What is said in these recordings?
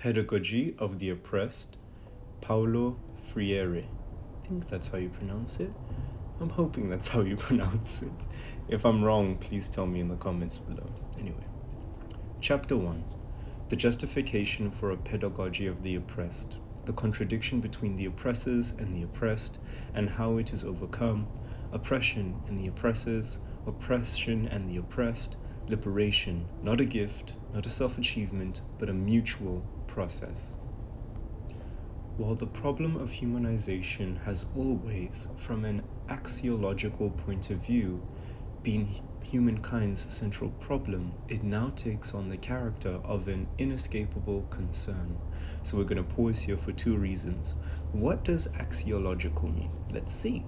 Pedagogy of the Oppressed, Paulo Freire. I think that's how you pronounce it. I'm hoping that's how you pronounce it. If I'm wrong, please tell me in the comments below. Anyway, Chapter 1. The Justification for a Pedagogy of the Oppressed. The contradiction between the oppressors and the oppressed, and how it is overcome. Oppression and the oppressors, oppression and the oppressed. Liberation, not a gift, not a self-achievement, but a mutual process. While the problem of humanization has always, from an axiological point of view, been humankind's central problem, it now takes on the character of an inescapable concern. So we're going to pause here for two reasons. What does axiological mean? Let's see.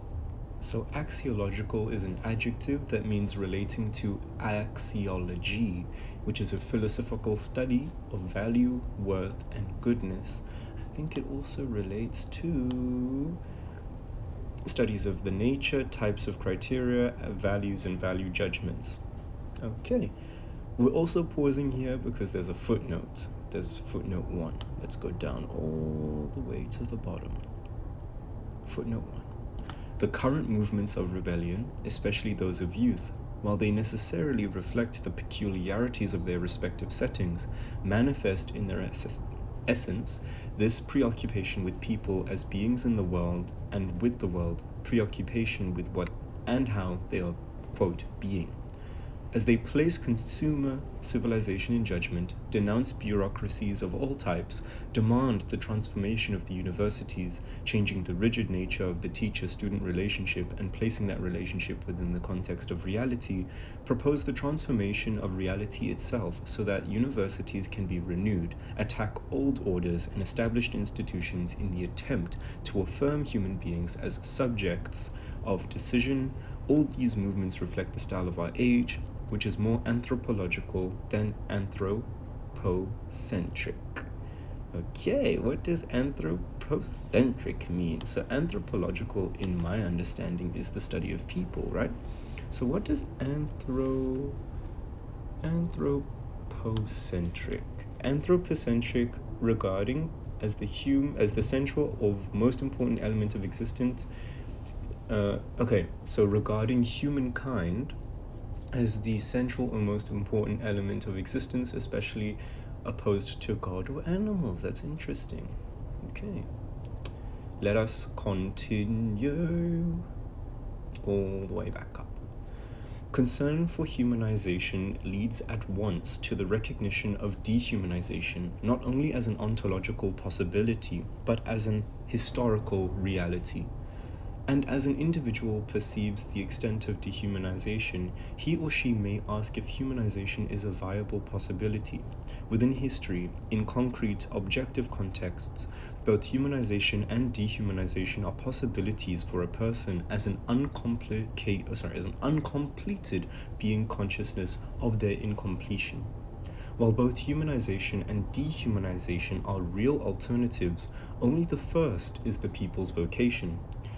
So axiological is an adjective that means relating to axiology, which is a philosophical study of value, worth, and goodness. I think it also relates to studies of the nature, types of criteria, values, and value judgments. Okay, we're also pausing here because there's a footnote. There's footnote 1. Let's go down all the way to the bottom. Footnote 1. The current movements of rebellion, especially those of youth, while they necessarily reflect the peculiarities of their respective settings, manifest in their essence this preoccupation with people as beings in the world, and with the world, preoccupation with what and how they are, quote, being. As they place consumer civilization in judgment, denounce bureaucracies of all types, demand the transformation of the universities, changing the rigid nature of the teacher-student relationship and placing that relationship within the context of reality, propose the transformation of reality itself so that universities can be renewed, attack old orders and established institutions in the attempt to affirm human beings as subjects of decision. All these movements reflect the style of our age, which is more anthropological than anthropocentric. Okay, what does anthropocentric mean? So anthropological, in my understanding, is the study of people, right? So what does anthropocentric? Anthropocentric regarding as the central or most important element of existence. Okay, so regarding humankind as the central or most important element of existence, especially opposed to God or animals. That's interesting. Okay. Let us continue all the way back up. Concern for humanization leads at once to the recognition of dehumanization, not only as an ontological possibility, but as an historical reality. And as an individual perceives the extent of dehumanization, he or she may ask if humanization is a viable possibility. Within history, in concrete, objective contexts, both humanization and dehumanization are possibilities for a person as an uncompleted being consciousness of their incompletion. While both humanization and dehumanization are real alternatives, only the first is the people's vocation.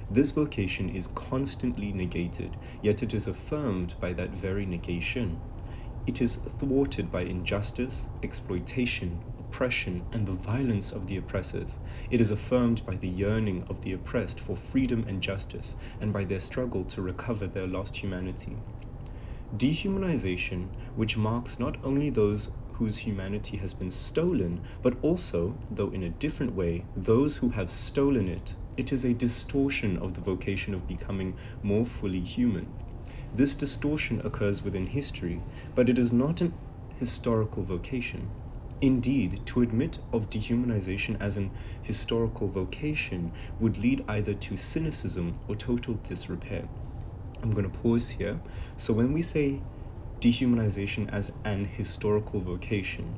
This vocation is constantly negated, yet it is affirmed by that very negation. It is thwarted by injustice, exploitation, oppression, and the violence of the oppressors. It is affirmed by the yearning of the oppressed for freedom and justice, and by their struggle to recover their lost humanity. Dehumanization, which marks not only those whose humanity has been stolen, but also, though in a different way, those who have stolen it. It is a distortion of the vocation of becoming more fully human. This distortion occurs within history, but it is not an historical vocation. Indeed, to admit of dehumanization as an historical vocation would lead either to cynicism or total disrepair. I'm going to pause here. So when we say dehumanization as an historical vocation,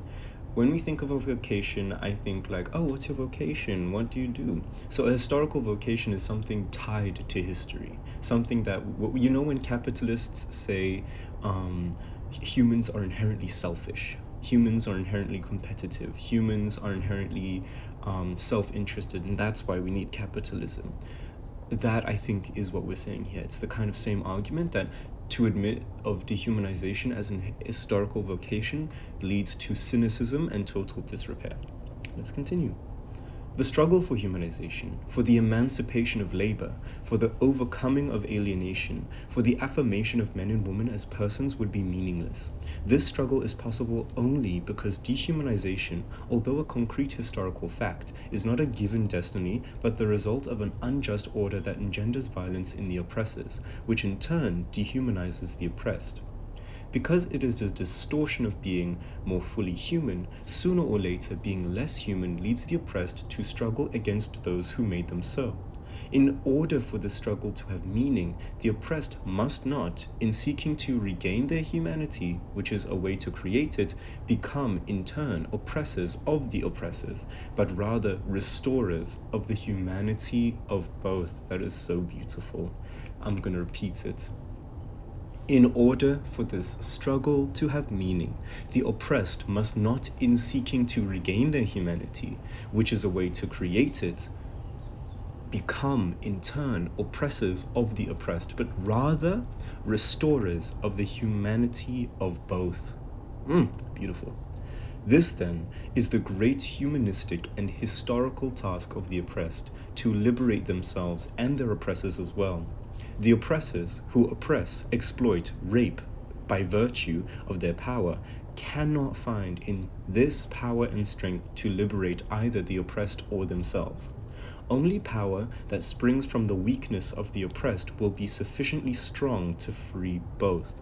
when we think of a vocation, I think like, oh, what's your vocation? What do you do? So a historical vocation is something tied to history. Something that, you know, when capitalists say humans are inherently selfish, humans are inherently competitive, humans are inherently self-interested, and that's why we need capitalism. That, I think, is what we're saying here. It's the kind of same argument that to admit of dehumanization as an historical vocation leads to cynicism and total disrepair. Let's continue. The struggle for humanization, for the emancipation of labor, for the overcoming of alienation, for the affirmation of men and women as persons would be meaningless. This struggle is possible only because dehumanization, although a concrete historical fact, is not a given destiny, but the result of an unjust order that engenders violence in the oppressors, which in turn dehumanizes the oppressed. Because it is a distortion of being more fully human, sooner or later being less human leads the oppressed to struggle against those who made them so. In order for the struggle to have meaning, the oppressed must not, in seeking to regain their humanity, which is a way to create it, become in turn oppressors of the oppressors, but rather restorers of the humanity of both. That is so beautiful. I'm going to repeat it. In order for this struggle to have meaning, the oppressed must not, in seeking to regain their humanity, which is a way to create it, become in turn oppressors of the oppressed, but rather restorers of the humanity of both. Beautiful. This, then, is the great humanistic and historical task of the oppressed, to liberate themselves and their oppressors as well. The oppressors who oppress, exploit, rape by virtue of their power cannot find in this power and strength to liberate either the oppressed or themselves. Only power that springs from the weakness of the oppressed will be sufficiently strong to free both.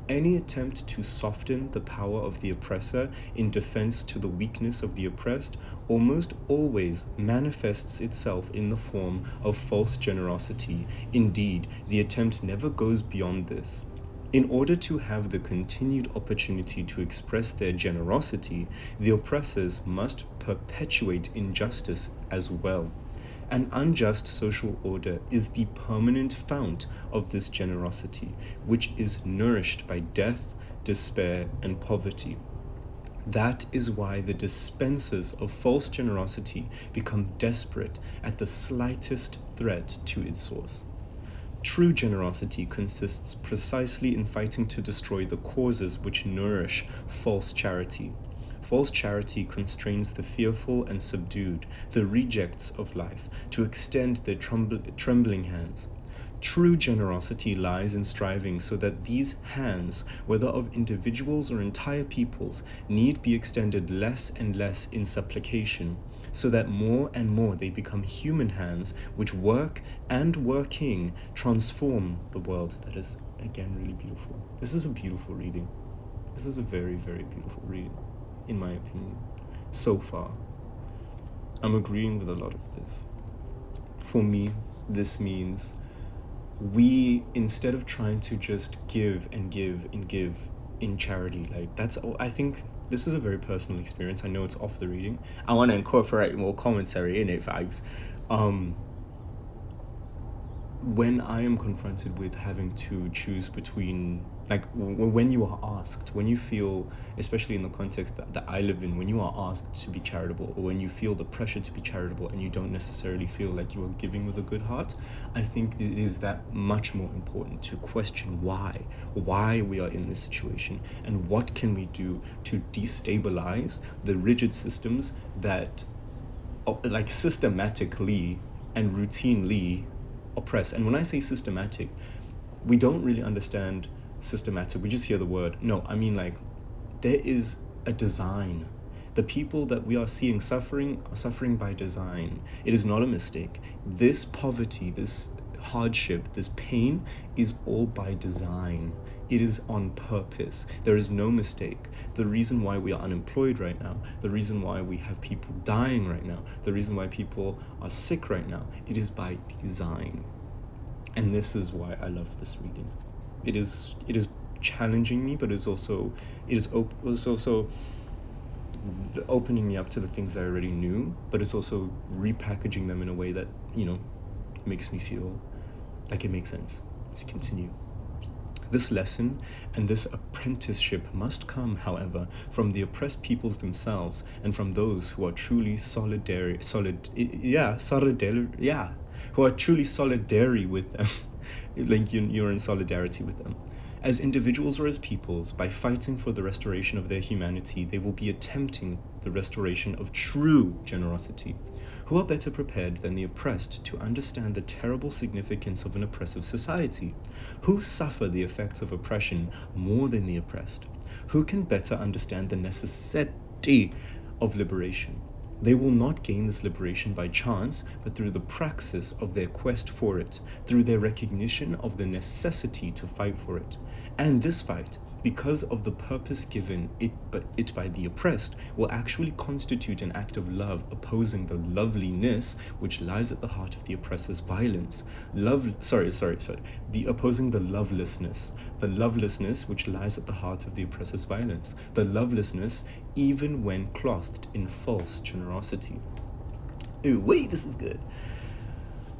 Any attempt to soften the power of the oppressor in defense to the weakness of the oppressed almost always manifests itself in the form of false generosity. Indeed, the attempt never goes beyond this. In order to have the continued opportunity to express their generosity, the oppressors must perpetuate injustice as well. An unjust social order is the permanent fount of this generosity, which is nourished by death, despair, and poverty. That is why the dispensers of false generosity become desperate at the slightest threat to its source. True generosity consists precisely in fighting to destroy the causes which nourish false charity. False charity constrains the fearful and subdued, the rejects of life, to extend their trembling hands. True generosity lies in striving so that these hands, whether of individuals or entire peoples, need be extended less and less in supplication, so that more and more they become human hands which work and working transform the world. That is, again, really beautiful. This is a beautiful reading. This is a very, very beautiful reading, in my opinion. So far, I'm agreeing with a lot of this. For me, this means we, instead of trying to just give and give and give in charity, like that's all. I think this is a very personal experience. I know it's off the reading. I want to incorporate more commentary in it, vibes. When I am confronted with having to choose between, like when you are asked, when you feel, especially in the context that I live in, when you are asked to be charitable, or when you feel the pressure to be charitable and you don't necessarily feel like you are giving with a good heart, I think it is that much more important to question why we are in this situation, and what can we do to destabilize the rigid systems that like systematically and routinely oppress. And when I say systematic, we don't really understand systematic, we just hear the word. No, I mean, like, there is a design. The people that we are seeing suffering are suffering by design. It is not a mistake. This poverty, this hardship, this pain is all by design. It is on purpose. There is no mistake. The reason why we are unemployed right now, the reason why we have people dying right now, the reason why people are sick right now, it is by design. And this is why I love this reading. It is challenging me, but it's also opening me up to the things I already knew, but it's also repackaging them in a way that, makes me feel like it makes sense. Let's continue. This lesson and this apprenticeship must come, however, from the oppressed peoples themselves and from those who are truly who are truly solidary with them. Like you're in solidarity with them. As individuals or as peoples, by fighting for the restoration of their humanity, they will be attempting the restoration of true generosity. Who are better prepared than the oppressed to understand the terrible significance of an oppressive society? Who suffer the effects of oppression more than the oppressed? Who can better understand the necessity of liberation? They will not gain this liberation by chance, but through the praxis of their quest for it, through their recognition of the necessity to fight for it. And this fight, because of the purpose given it by the oppressed, will actually constitute an act of love opposing the loveliness which lies at the heart of the oppressor's violence. Opposing the lovelessness which lies at the heart of the oppressor's violence. The lovelessness even when clothed in false generosity. Ooh, wait, this is good.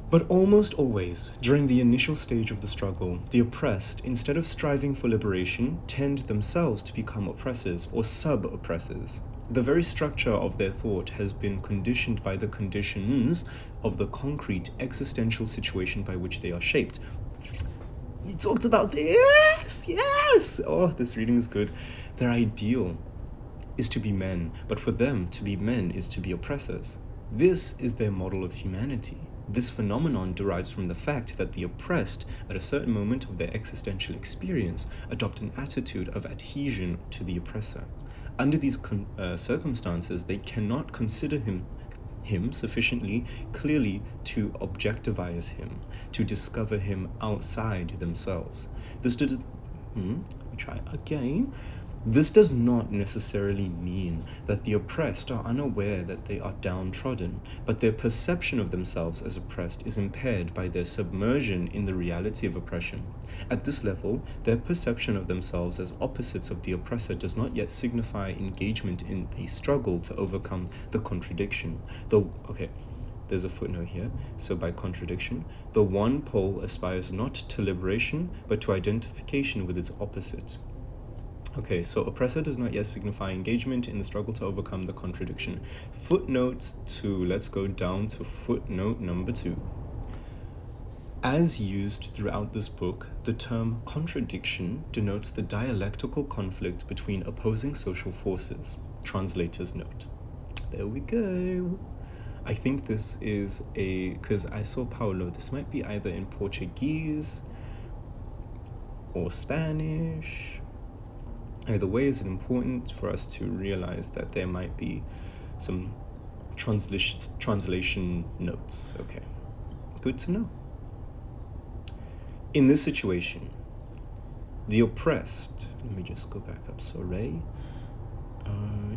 But almost always, during the initial stage of the struggle, the oppressed, instead of striving for liberation, tend themselves to become oppressors or sub-oppressors. The very structure of their thought has been conditioned by the conditions of the concrete existential situation by which they are shaped. We talked about this! Yes! Oh, this reading is good. Their ideal is to be men, but for them, to be men is to be oppressors. This is their model of humanity. This phenomenon derives from the fact that the oppressed, at a certain moment of their existential experience, adopt an attitude of adhesion to the oppressor. Under these circumstances, they cannot consider him sufficiently clearly to objectivize him, to discover him outside themselves. This does not necessarily mean that the oppressed are unaware that they are downtrodden, but their perception of themselves as oppressed is impaired by their submersion in the reality of oppression. At this level, their perception of themselves as opposites of the oppressor does not yet signify engagement in a struggle to overcome the contradiction. There's a footnote here. So by contradiction, the one pole aspires not to liberation, but to identification with its opposite. Okay, so oppressor does not yet signify engagement in the struggle to overcome the contradiction. Footnote 2, let's go down to footnote number 2. As used throughout this book, the term contradiction denotes the dialectical conflict between opposing social forces. Translator's note. There we go. I think this is because I saw Paulo, this might be either in Portuguese or Spanish. Either way, is it important for us to realize that there might be some translation notes. Okay, good to know. In this situation, the oppressed, let me just go back up,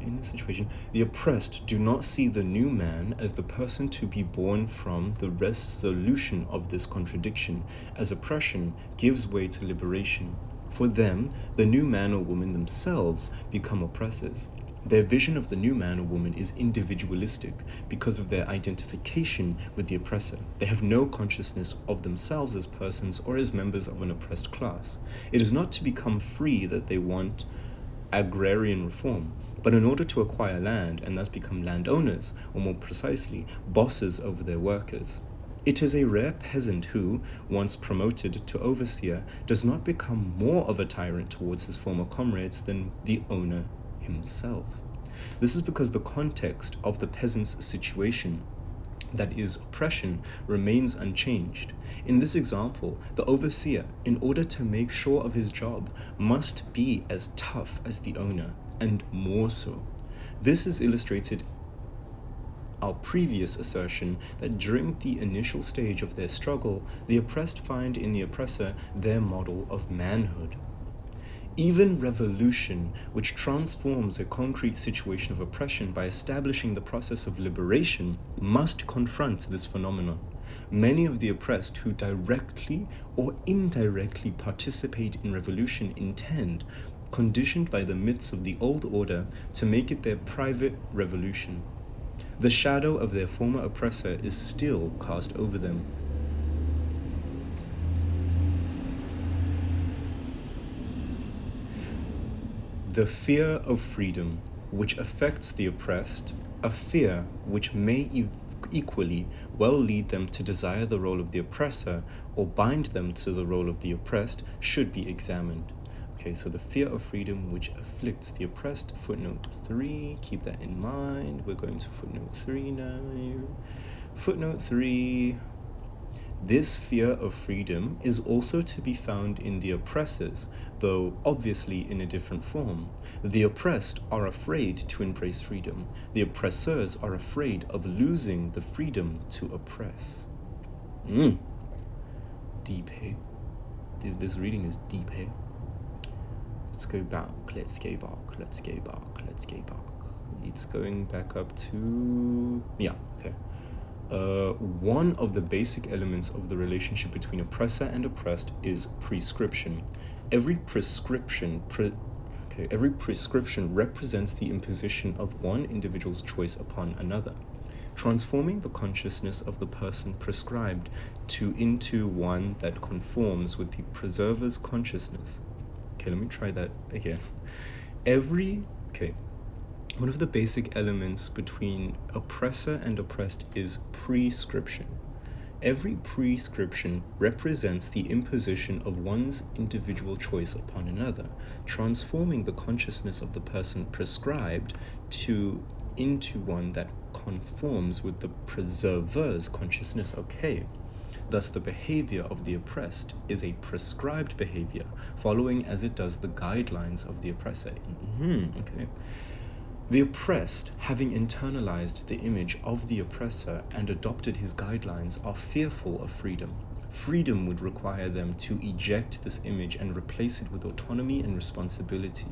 in this situation, the oppressed do not see the new man as the person to be born from the resolution of this contradiction, as oppression gives way to liberation. For them, the new man or woman themselves become oppressors. Their vision of the new man or woman is individualistic because of their identification with the oppressor. They have no consciousness of themselves as persons or as members of an oppressed class. It is not to become free that they want agrarian reform, but in order to acquire land and thus become landowners, or more precisely, bosses over their workers. It is a rare peasant who, once promoted to overseer, does not become more of a tyrant towards his former comrades than the owner himself. This is because the context of the peasant's situation, that is, oppression, remains unchanged. In this example, the overseer, in order to make sure of his job, must be as tough as the owner, and more so. This is illustrated our previous assertion that during the initial stage of their struggle, the oppressed find in the oppressor their model of manhood. Even revolution, which transforms a concrete situation of oppression by establishing the process of liberation, must confront this phenomenon. Many of the oppressed who directly or indirectly participate in revolution intend, conditioned by the myths of the old order, to make it their private revolution. The shadow of their former oppressor is still cast over them. The fear of freedom, which affects the oppressed, a fear which may equally well lead them to desire the role of the oppressor or bind them to the role of the oppressed should be examined. Okay, so the fear of freedom which afflicts the oppressed, footnote 3, keep that in mind. We're going to footnote 3 now. Footnote 3. This fear of freedom is also to be found in the oppressors, though obviously in a different form. The oppressed are afraid to embrace freedom. The oppressors are afraid of losing the freedom to oppress. Deep, hey? This reading is deep, hey? Let's go back. It's going back up to... yeah, okay. One of the basic elements of the relationship between oppressor and oppressed is prescription. Every prescription represents the imposition of one individual's choice upon another, transforming the consciousness of the person prescribed into one that conforms with the preserver's consciousness. Okay, let me try that again. One of the basic elements between oppressor and oppressed is prescription. Every prescription represents the imposition of one's individual choice upon another, transforming the consciousness of the person prescribed into one that conforms with the preserver's consciousness. Okay. Thus, the behavior of the oppressed is a prescribed behavior, following as it does the guidelines of the oppressor. Okay. The oppressed, having internalized the image of the oppressor and adopted his guidelines, are fearful of freedom. Freedom would require them to eject this image and replace it with autonomy and responsibility.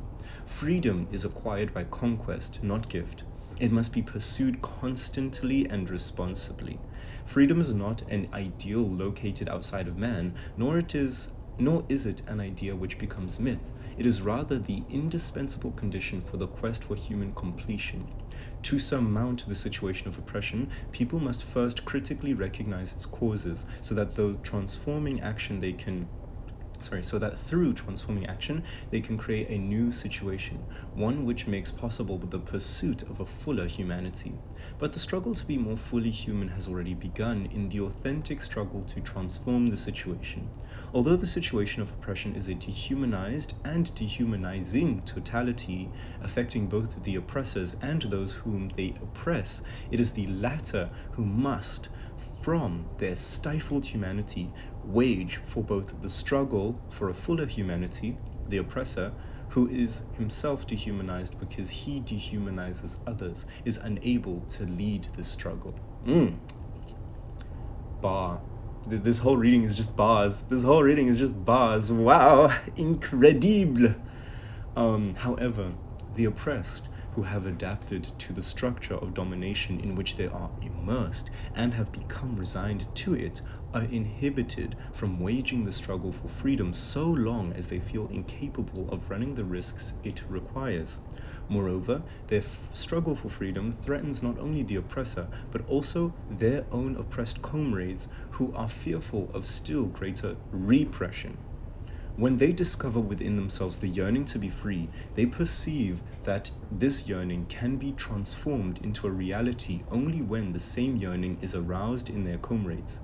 Freedom is acquired by conquest, not gift. It must be pursued constantly and responsibly. Freedom is not an ideal located outside of man, nor is it an idea which becomes myth. It is rather the indispensable condition for the quest for human completion. To surmount the situation of oppression, people must first critically recognize its causes, so that through transforming action they can create a new situation, one which makes possible the pursuit of a fuller humanity. But the struggle to be more fully human has already begun in the authentic struggle to transform the situation. Although the situation of oppression is a dehumanized and dehumanizing totality, affecting both the oppressors and those whom they oppress, it is the latter who must, from their stifled humanity, wage for both the struggle for a fuller humanity, the oppressor, who is himself dehumanized because he dehumanizes others, is unable to lead this struggle. Bar. This whole reading is just bars. Wow, incredible. However, the oppressed, who have adapted to the structure of domination in which they are immersed and have become resigned to it, are inhibited from waging the struggle for freedom so long as they feel incapable of running the risks it requires. Moreover, their struggle for freedom threatens not only the oppressor, but also their own oppressed comrades, who are fearful of still greater repression. When they discover within themselves the yearning to be free, they perceive that this yearning can be transformed into a reality only when the same yearning is aroused in their comrades.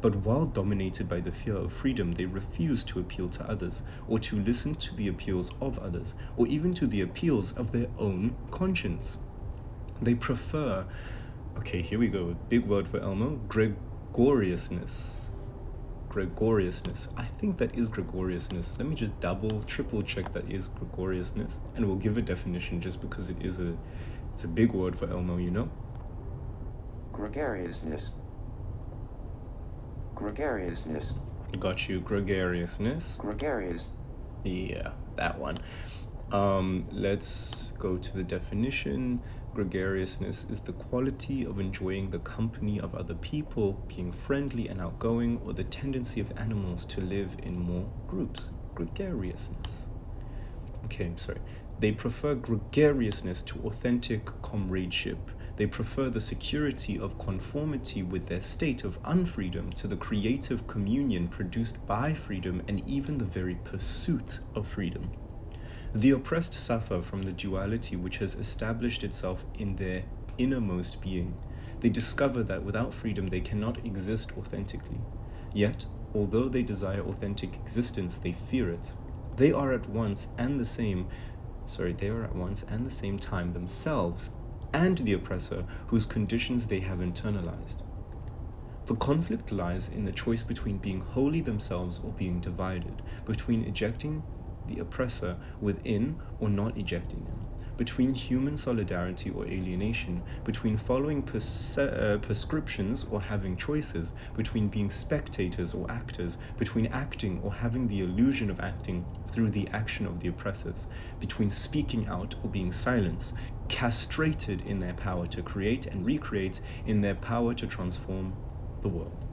But while dominated by the fear of freedom, they refuse to appeal to others, or to listen to the appeals of others, or even to the appeals of their own conscience. They prefer, okay, here we go, big word for Elmo, gregoriousness. I think that is gregoriousness. Let me just triple check that is gregoriousness, and we'll give a definition just because it's a big word for Elmo, you know? Gregariousness. Got you, gregariousness. Gregarious. Yeah, that one. Let's go to the definition. Gregariousness is the quality of enjoying the company of other people, being friendly and outgoing, or the tendency of animals to live in more groups. Gregariousness. Okay, sorry. They prefer gregariousness to authentic comradeship. They prefer the security of conformity with their state of unfreedom to the creative communion produced by freedom and even the very pursuit of freedom. The oppressed suffer from the duality which has established itself in their innermost being. They discover that without freedom they cannot exist authentically. Yet, although they desire authentic existence, they fear it. They are at once and the same time themselves and the oppressor whose conditions they have internalized. The conflict lies in the choice between being wholly themselves or being divided, between ejecting the oppressor within or not ejecting him, between human solidarity or alienation, between following prescriptions or having choices, between being spectators or actors, between acting or having the illusion of acting through the action of the oppressors, between speaking out or being silenced, castrated in their power to create and recreate, in their power to transform the world.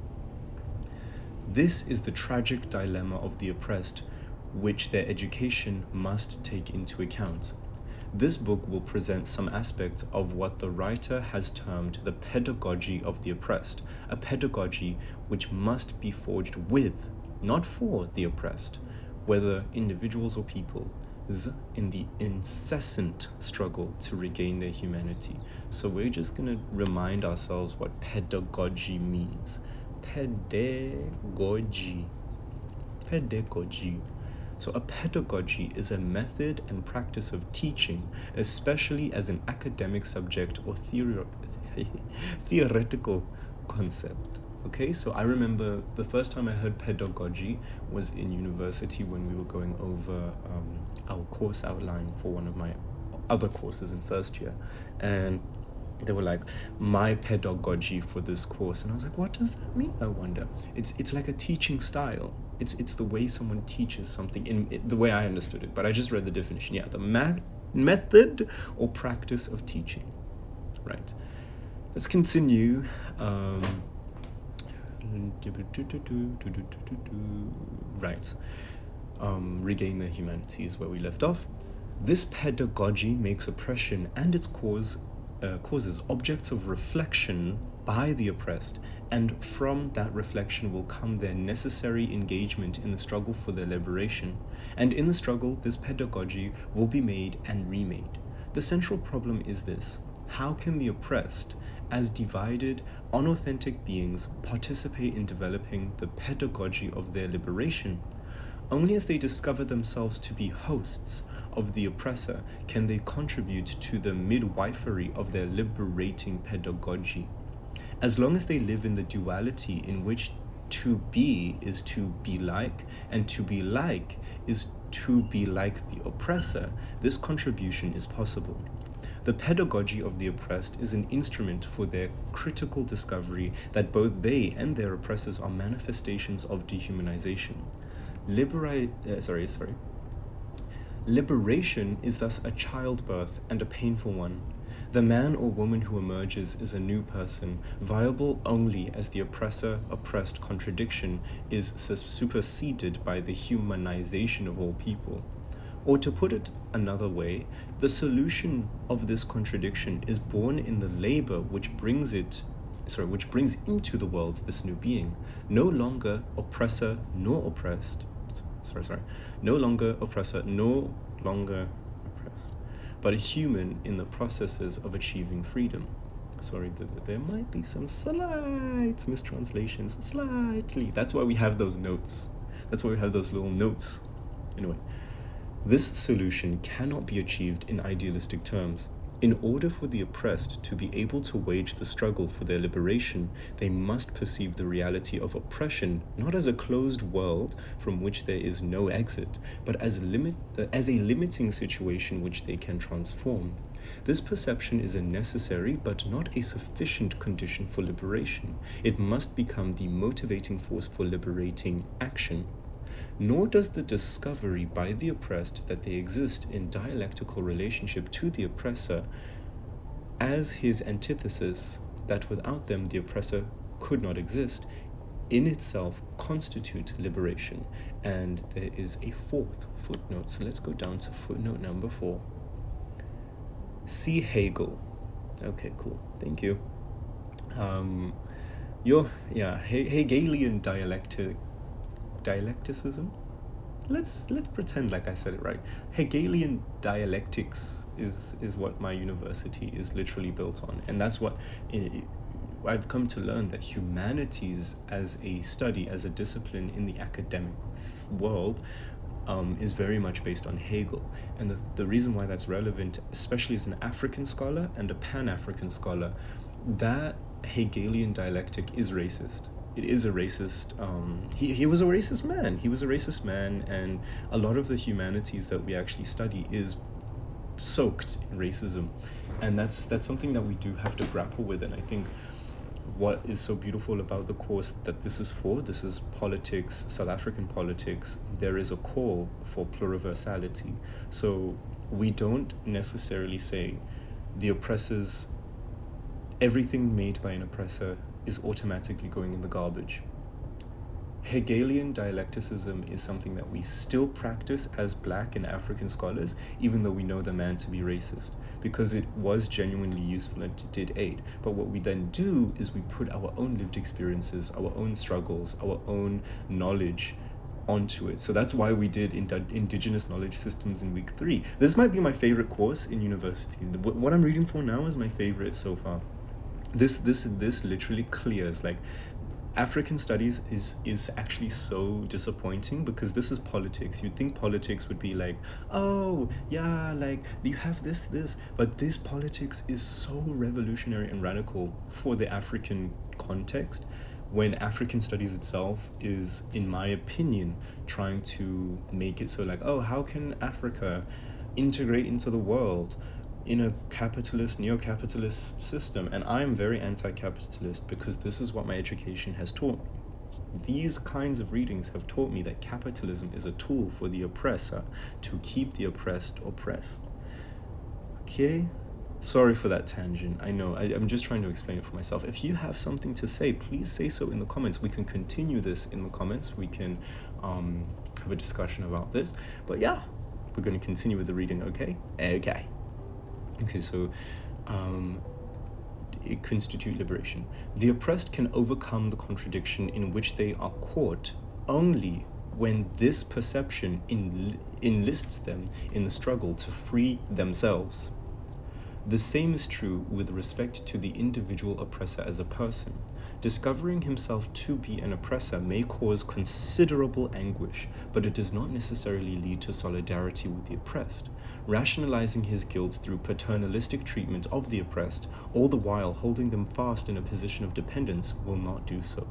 This is the tragic dilemma of the oppressed, which their education must take into account. This book will present some aspects of what the writer has termed the pedagogy of the oppressed, a pedagogy which must be forged with, not for, the oppressed, whether individuals or people, in the incessant struggle to regain their humanity. So we're just going to remind ourselves what pedagogy means. Pedagogy. So a pedagogy is a method and practice of teaching, especially as an academic subject or theoretical concept. Okay, so I remember the first time I heard pedagogy was in university when we were going over our course outline for one of my other courses in first year. And they were like, my pedagogy for this course. And I was like, what does that mean? I wonder. It's like a teaching style. It's the way someone teaches something in the way I understood it. But I just read the definition. Yeah, the method or practice of teaching. Right. Let's continue. Right. Regain their humanity is where we left off. This pedagogy makes oppression and its causes objects of reflection by the oppressed, and from that reflection will come their necessary engagement in the struggle for their liberation. And in the struggle, this pedagogy will be made and remade. The central problem is this: how can the oppressed, as divided, unauthentic beings, participate in developing the pedagogy of their liberation? Only as they discover themselves to be hosts of the oppressor can they contribute to the midwifery of their liberating pedagogy. As long as they live in the duality in which to be is to be like, and to be like is to be like the oppressor, this contribution is possible. The pedagogy of the oppressed is an instrument for their critical discovery that both they and their oppressors are manifestations of dehumanization. Liberation is thus a childbirth and a painful one. The man or woman who emerges is a new person, viable only as the oppressor-oppressed contradiction is superseded by the humanization of all people. Or to put it another way, the solution of this contradiction is born in the labor which brings into the world this new being, no longer oppressor nor oppressed. No longer oppressor, no longer oppressed, but a human in the processes of achieving freedom. There might be some slight mistranslations, slightly. That's why we have those notes. That's why we have those little notes. Anyway, this solution cannot be achieved in idealistic terms. In order for the oppressed to be able to wage the struggle for their liberation, they must perceive the reality of oppression not as a closed world from which there is no exit, but as a limiting situation which they can transform. This perception is a necessary but not a sufficient condition for liberation. It must become the motivating force for liberating action. Nor does the discovery by the oppressed that they exist in dialectical relationship to the oppressor as his antithesis, that without them the oppressor could not exist, in itself constitute liberation. And there is a fourth footnote, so let's go down to footnote number 4. See Hegel. Okay, cool, thank you. Hegelian dialecticism. Let's pretend like I said it right. Hegelian dialectics is what my university is literally built on, and that's what I've come to learn that humanities as a study, as a discipline in the academic world, is very much based on Hegel. And the reason why that's relevant, especially as an African scholar and a Pan-African scholar, that Hegelian dialectic is racist. It is a racist, he was a racist man. He was a racist man, and a lot of the humanities that we actually study is soaked in racism. And that's something that we do have to grapple with. And I think what is so beautiful about the course that this is politics, South African politics. There is a call for pluriversality. So we don't necessarily say the oppressors, everything made by an oppressor is automatically going in the garbage. Hegelian dialecticism is something that we still practice as Black and African scholars, even though we know the man to be racist, because it was genuinely useful and it did aid. But what we then do is we put our own lived experiences, our own struggles, our own knowledge onto it. So that's why we did indigenous knowledge systems in week 3. This might be my favorite course in university. What I'm reading for now is my favorite so far. This literally clears, like, African studies is actually so disappointing, because this is politics. You'd think politics would be like, oh yeah, like you have this, but this politics is so revolutionary and radical for the African context, when African studies itself is, in my opinion, trying to make it so like, oh, how can Africa integrate into the world in a capitalist, neo-capitalist system? And I'm very anti-capitalist, because this is what my education has taught me. These kinds of readings have taught me that capitalism is a tool for the oppressor to keep the oppressed oppressed. Okay? Sorry for that tangent. I know, I'm just trying to explain it for myself. If you have something to say, please say so in the comments. We can continue this in the comments. We can have a discussion about this. But yeah, we're going to continue with the reading, okay? Okay, so constitute liberation. The oppressed can overcome the contradiction in which they are caught only when this perception enlists them in the struggle to free themselves. The same is true with respect to the individual oppressor as a person. Discovering himself to be an oppressor may cause considerable anguish, but it does not necessarily lead to solidarity with the oppressed. Rationalizing his guilt through paternalistic treatment of the oppressed, all the while holding them fast in a position of dependence, will not do so.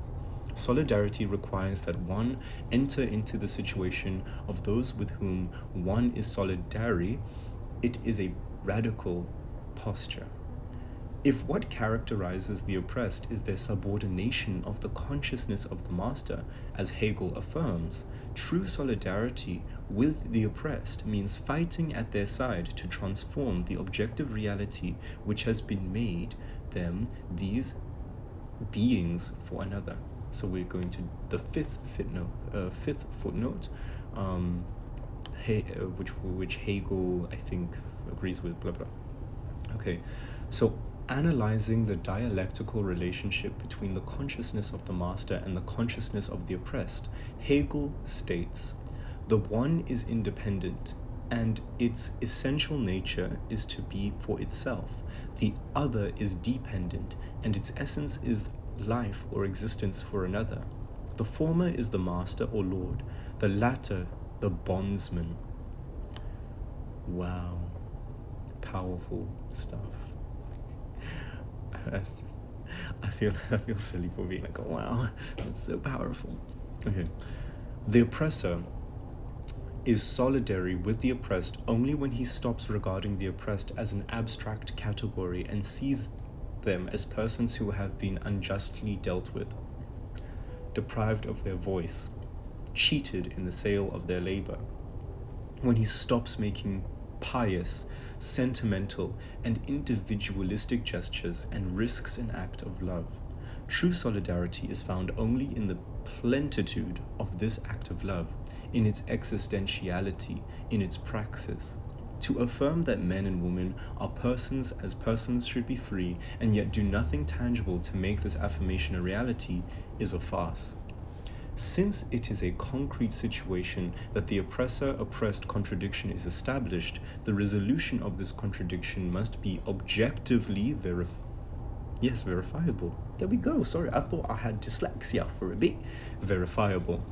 Solidarity requires that one enter into the situation of those with whom one is solidary. It is a radical posture. If what characterizes the oppressed is their subordination of the consciousness of the master, as Hegel affirms, true solidarity with the oppressed means fighting at their side to transform the objective reality which has been made them these beings for another. So we're going to the fifth footnote, which Hegel, I think, agrees with, blah, blah. Okay, so analyzing the dialectical relationship between the consciousness of the master and the consciousness of the oppressed, Hegel states, the one is independent, and its essential nature is to be for itself. The other is dependent, and its essence is life or existence for another. The former is the master or lord, the latter the bondsman. Wow, powerful stuff. I feel silly for being like, oh, wow, that's so powerful. Okay, the oppressor is solidary with the oppressed only when he stops regarding the oppressed as an abstract category and sees them as persons who have been unjustly dealt with, deprived of their voice, cheated in the sale of their labor. When he stops making pious, sentimental, and individualistic gestures and risks an act of love. True solidarity is found only in the plenitude of this act of love, in its existentiality, in its praxis. To affirm that men and women are persons as persons should be free, and yet do nothing tangible to make this affirmation a reality, is a farce. Since it is a concrete situation that the oppressor-oppressed contradiction is established, the resolution of this contradiction must be objectively Yes, verifiable. There we go. Sorry, I thought I had dyslexia for a bit. Verifiable.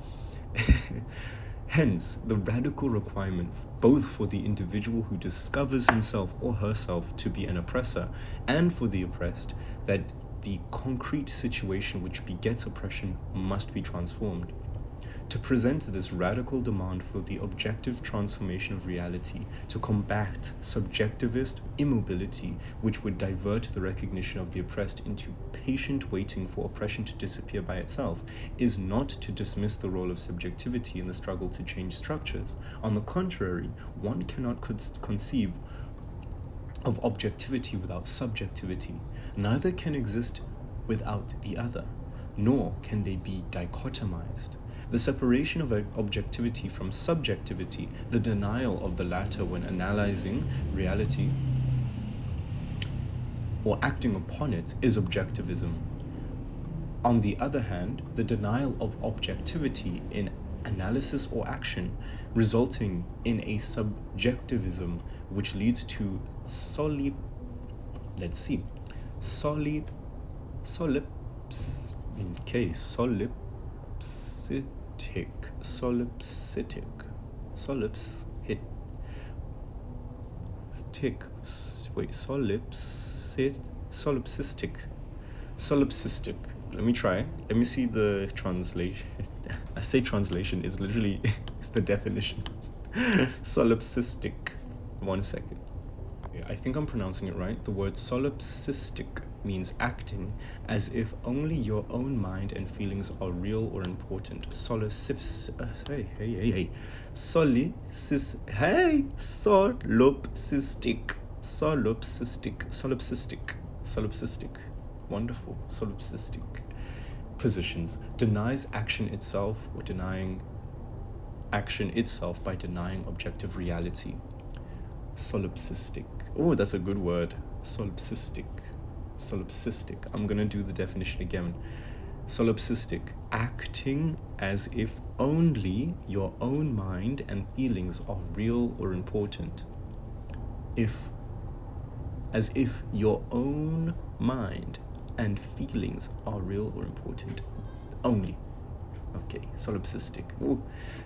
Hence, the radical requirement both for the individual who discovers himself or herself to be an oppressor and for the oppressed that the concrete situation which begets oppression must be transformed. To present this radical demand for the objective transformation of reality, to combat subjectivist immobility which would divert the recognition of the oppressed into patient waiting for oppression to disappear by itself, is not to dismiss the role of subjectivity in the struggle to change structures. On the contrary, one cannot conceive of objectivity without subjectivity. Neither can exist without the other, nor can they be dichotomized. The separation of objectivity from subjectivity, the denial of the latter when analyzing reality or acting upon it, is objectivism. On the other hand, the denial of objectivity in analysis or action, resulting in a subjectivism which leads to solipsistic Let me try. Let me see the translation. I say translation is literally the definition. Solipsistic. 1 second. I think I'm pronouncing it right. The word solipsistic means acting as if only your own mind and feelings are real or important. Solipsistic. Wonderful. Solipsistic positions denies action itself or denying action itself by denying objective reality. Solipsistic. Oh, that's a good word. Solipsistic. I'm going to do the definition again. Solipsistic, acting as if only your own mind and feelings are real or important. As if your own mind and feelings are real or important. Only. Okay, solipsistic. Ooh.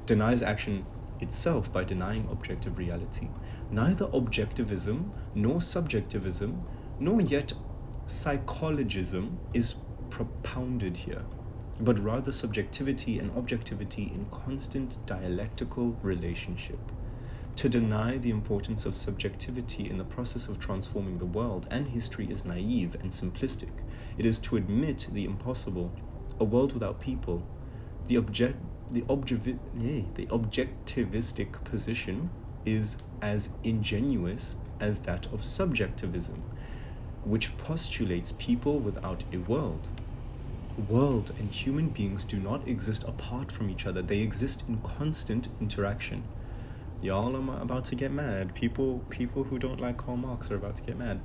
Denies action itself by denying objective reality. Neither objectivism nor subjectivism nor yet psychologism is propounded here, but rather subjectivity and objectivity in constant dialectical relationship. To deny the importance of subjectivity in the process of transforming the world and history is naive and simplistic. It is to admit the impossible, a world without people. The objectivistic position is as ingenuous as that of subjectivism, which postulates people without a world. World and human beings do not exist apart from each other. They exist in constant interaction. Y'all are about to get mad. People who don't like Karl Marx are about to get mad.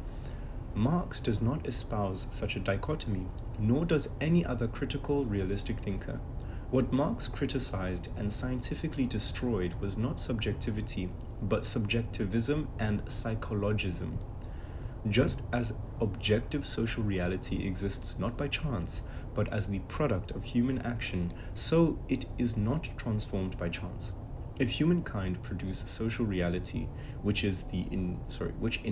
Marx does not espouse such a dichotomy, nor does any other critical, realistic thinker. What Marx criticized and scientifically destroyed was not subjectivity, but subjectivism and psychologism. Just as objective social reality exists not by chance, but as the product of human action, so it is not transformed by chance. If humankind produce social reality, which in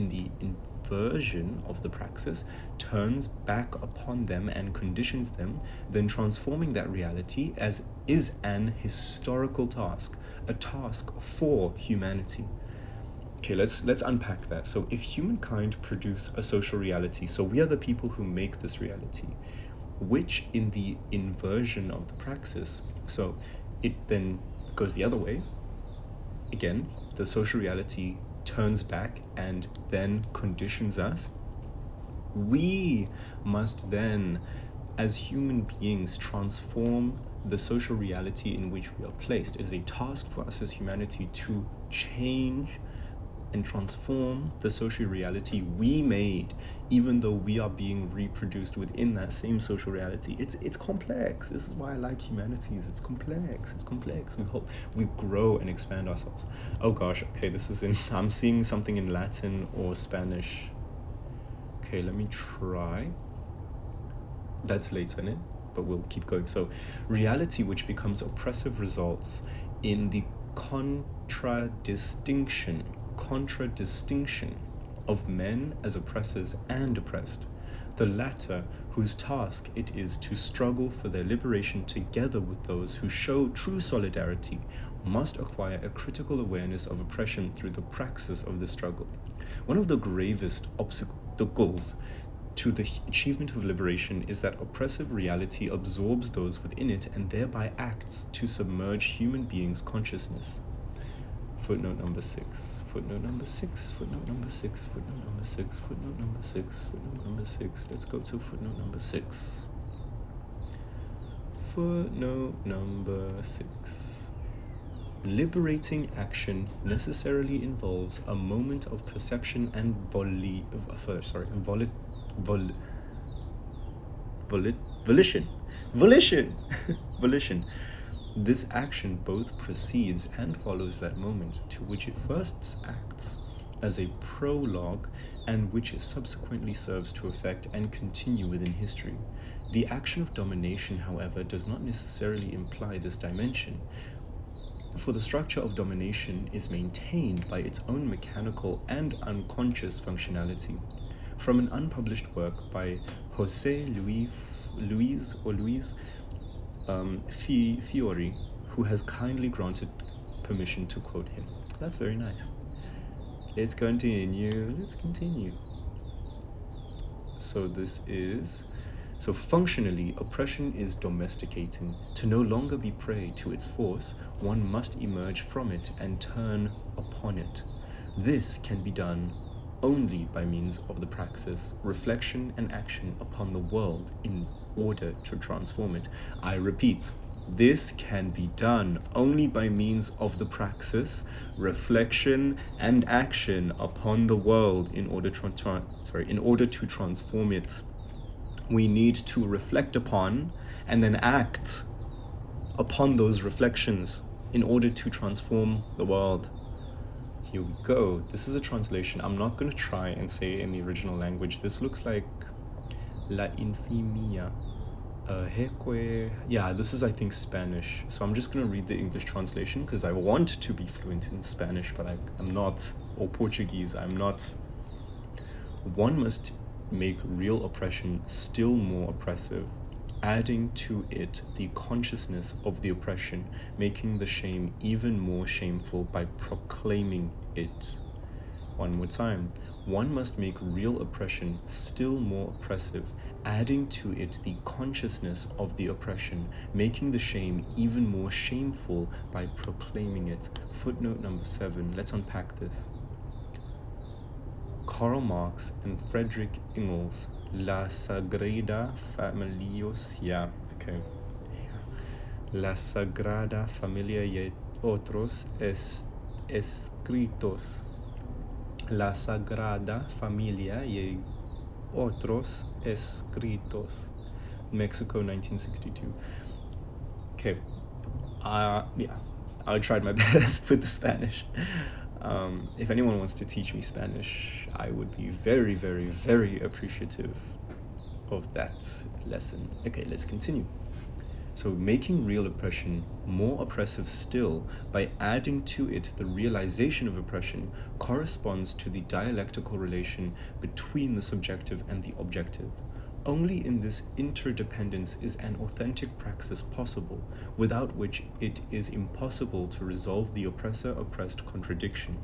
the inversion of the praxis turns back upon them and conditions them, then transforming that reality is an historical task, a task for humanity. Okay, let's unpack that. So if humankind produce a social reality, so we are the people who make this reality, which in the inversion of the praxis, so it then goes the other way. Again, the social reality turns back and then conditions us. We must then, as human beings, transform the social reality in which we are placed. It is a task for us as humanity to change and transform the social reality we made, even though we are being reproduced within that same social reality. It's complex. This is why I like humanities. It's complex. We hope we grow and expand ourselves. Oh gosh, okay, I'm seeing something in Latin or Spanish. Okay, let me try. That's later in it, but we'll keep going. So, reality which becomes oppressive results in the contradistinction of men as oppressors and oppressed. The latter, whose task it is to struggle for their liberation together with those who show true solidarity, must acquire a critical awareness of oppression through the praxis of the struggle. One of the gravest obstacles to the achievement of liberation is that oppressive reality absorbs those within it and thereby acts to submerge human beings' consciousness. Footnote number 6, footnote number 6, footnote number 6, footnote number 6, footnote number 6, footnote number 6. Let's go to footnote number 6. Footnote number 6. Liberating action necessarily involves a moment of perception and volition. Volition. This action both precedes and follows that moment, to which it first acts as a prologue and which it subsequently serves to affect and continue within history. The action of domination, however, does not necessarily imply this dimension, for the structure of domination is maintained by its own mechanical and unconscious functionality. From an unpublished work by José Luis Fiore, who has kindly granted permission to quote him. That's very nice. Let's continue. So functionally, oppression is domesticating. To no longer be prey to its force, one must emerge from it and turn upon it. This can be done only by means of the praxis, reflection and action upon the world in order to transform it. I repeat, this can be done only by means of the praxis, reflection and action upon the world in order to transform it. We need to reflect upon and then act upon those reflections in order to transform the world. Here we go. This is a translation. I'm not going to try and say it in the original language. This looks like La Infimia. This is, I think, Spanish. So I'm just going to read the English translation because I want to be fluent in Spanish, but I'm not, or Portuguese, I'm not. One must make real oppression still more oppressive, adding to it the consciousness of the oppression, making the shame even more shameful by proclaiming it. One more time. One must make real oppression still more oppressive, adding to it the consciousness of the oppression, making the shame even more shameful by proclaiming it. Footnote number 7. Let's unpack this. Karl Marx and Friedrich Engels, La Sagrada Familia, La Sagrada Familia y otros escritos. La Sagrada Familia y otros escritos. Mexico, 1962. Okay. I tried my best with the Spanish. If anyone wants to teach me Spanish, I would be very, very, very appreciative of that lesson. Okay, let's continue. So making real oppression more oppressive still by adding to it the realization of oppression corresponds to the dialectical relation between the subjective and the objective. Only in this interdependence is an authentic praxis possible, without which it is impossible to resolve the oppressor-oppressed contradiction.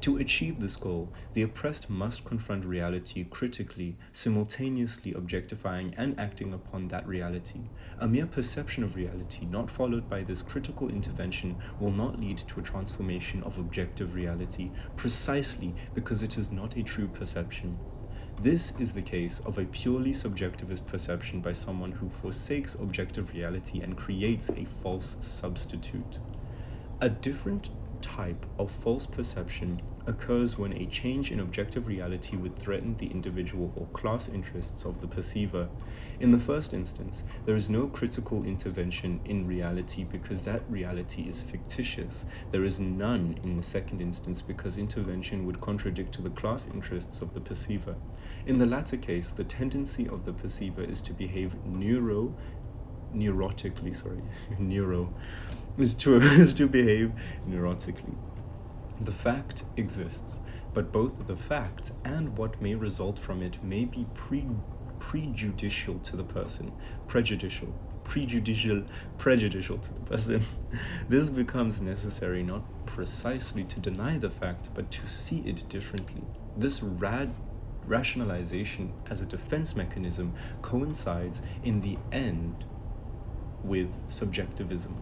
To achieve this goal, the oppressed must confront reality critically, simultaneously objectifying and acting upon that reality. A mere perception of reality, not followed by this critical intervention, will not lead to a transformation of objective reality, precisely because it is not a true perception. This is the case of a purely subjectivist perception by someone who forsakes objective reality and creates a false substitute. A different type of false perception occurs when a change in objective reality would threaten the individual or class interests of the perceiver. In the first instance, there is no critical intervention in reality because that reality is fictitious. There is none in the second instance because intervention would contradict the class interests of the perceiver. In the latter case, the tendency of the perceiver is to behave is to behave neurotically. The fact exists, but both the fact and what may result from it may be prejudicial to the person. Prejudicial to the person. This becomes necessary not precisely to deny the fact, but to see it differently. This rationalization as a defense mechanism coincides in the end with subjectivism.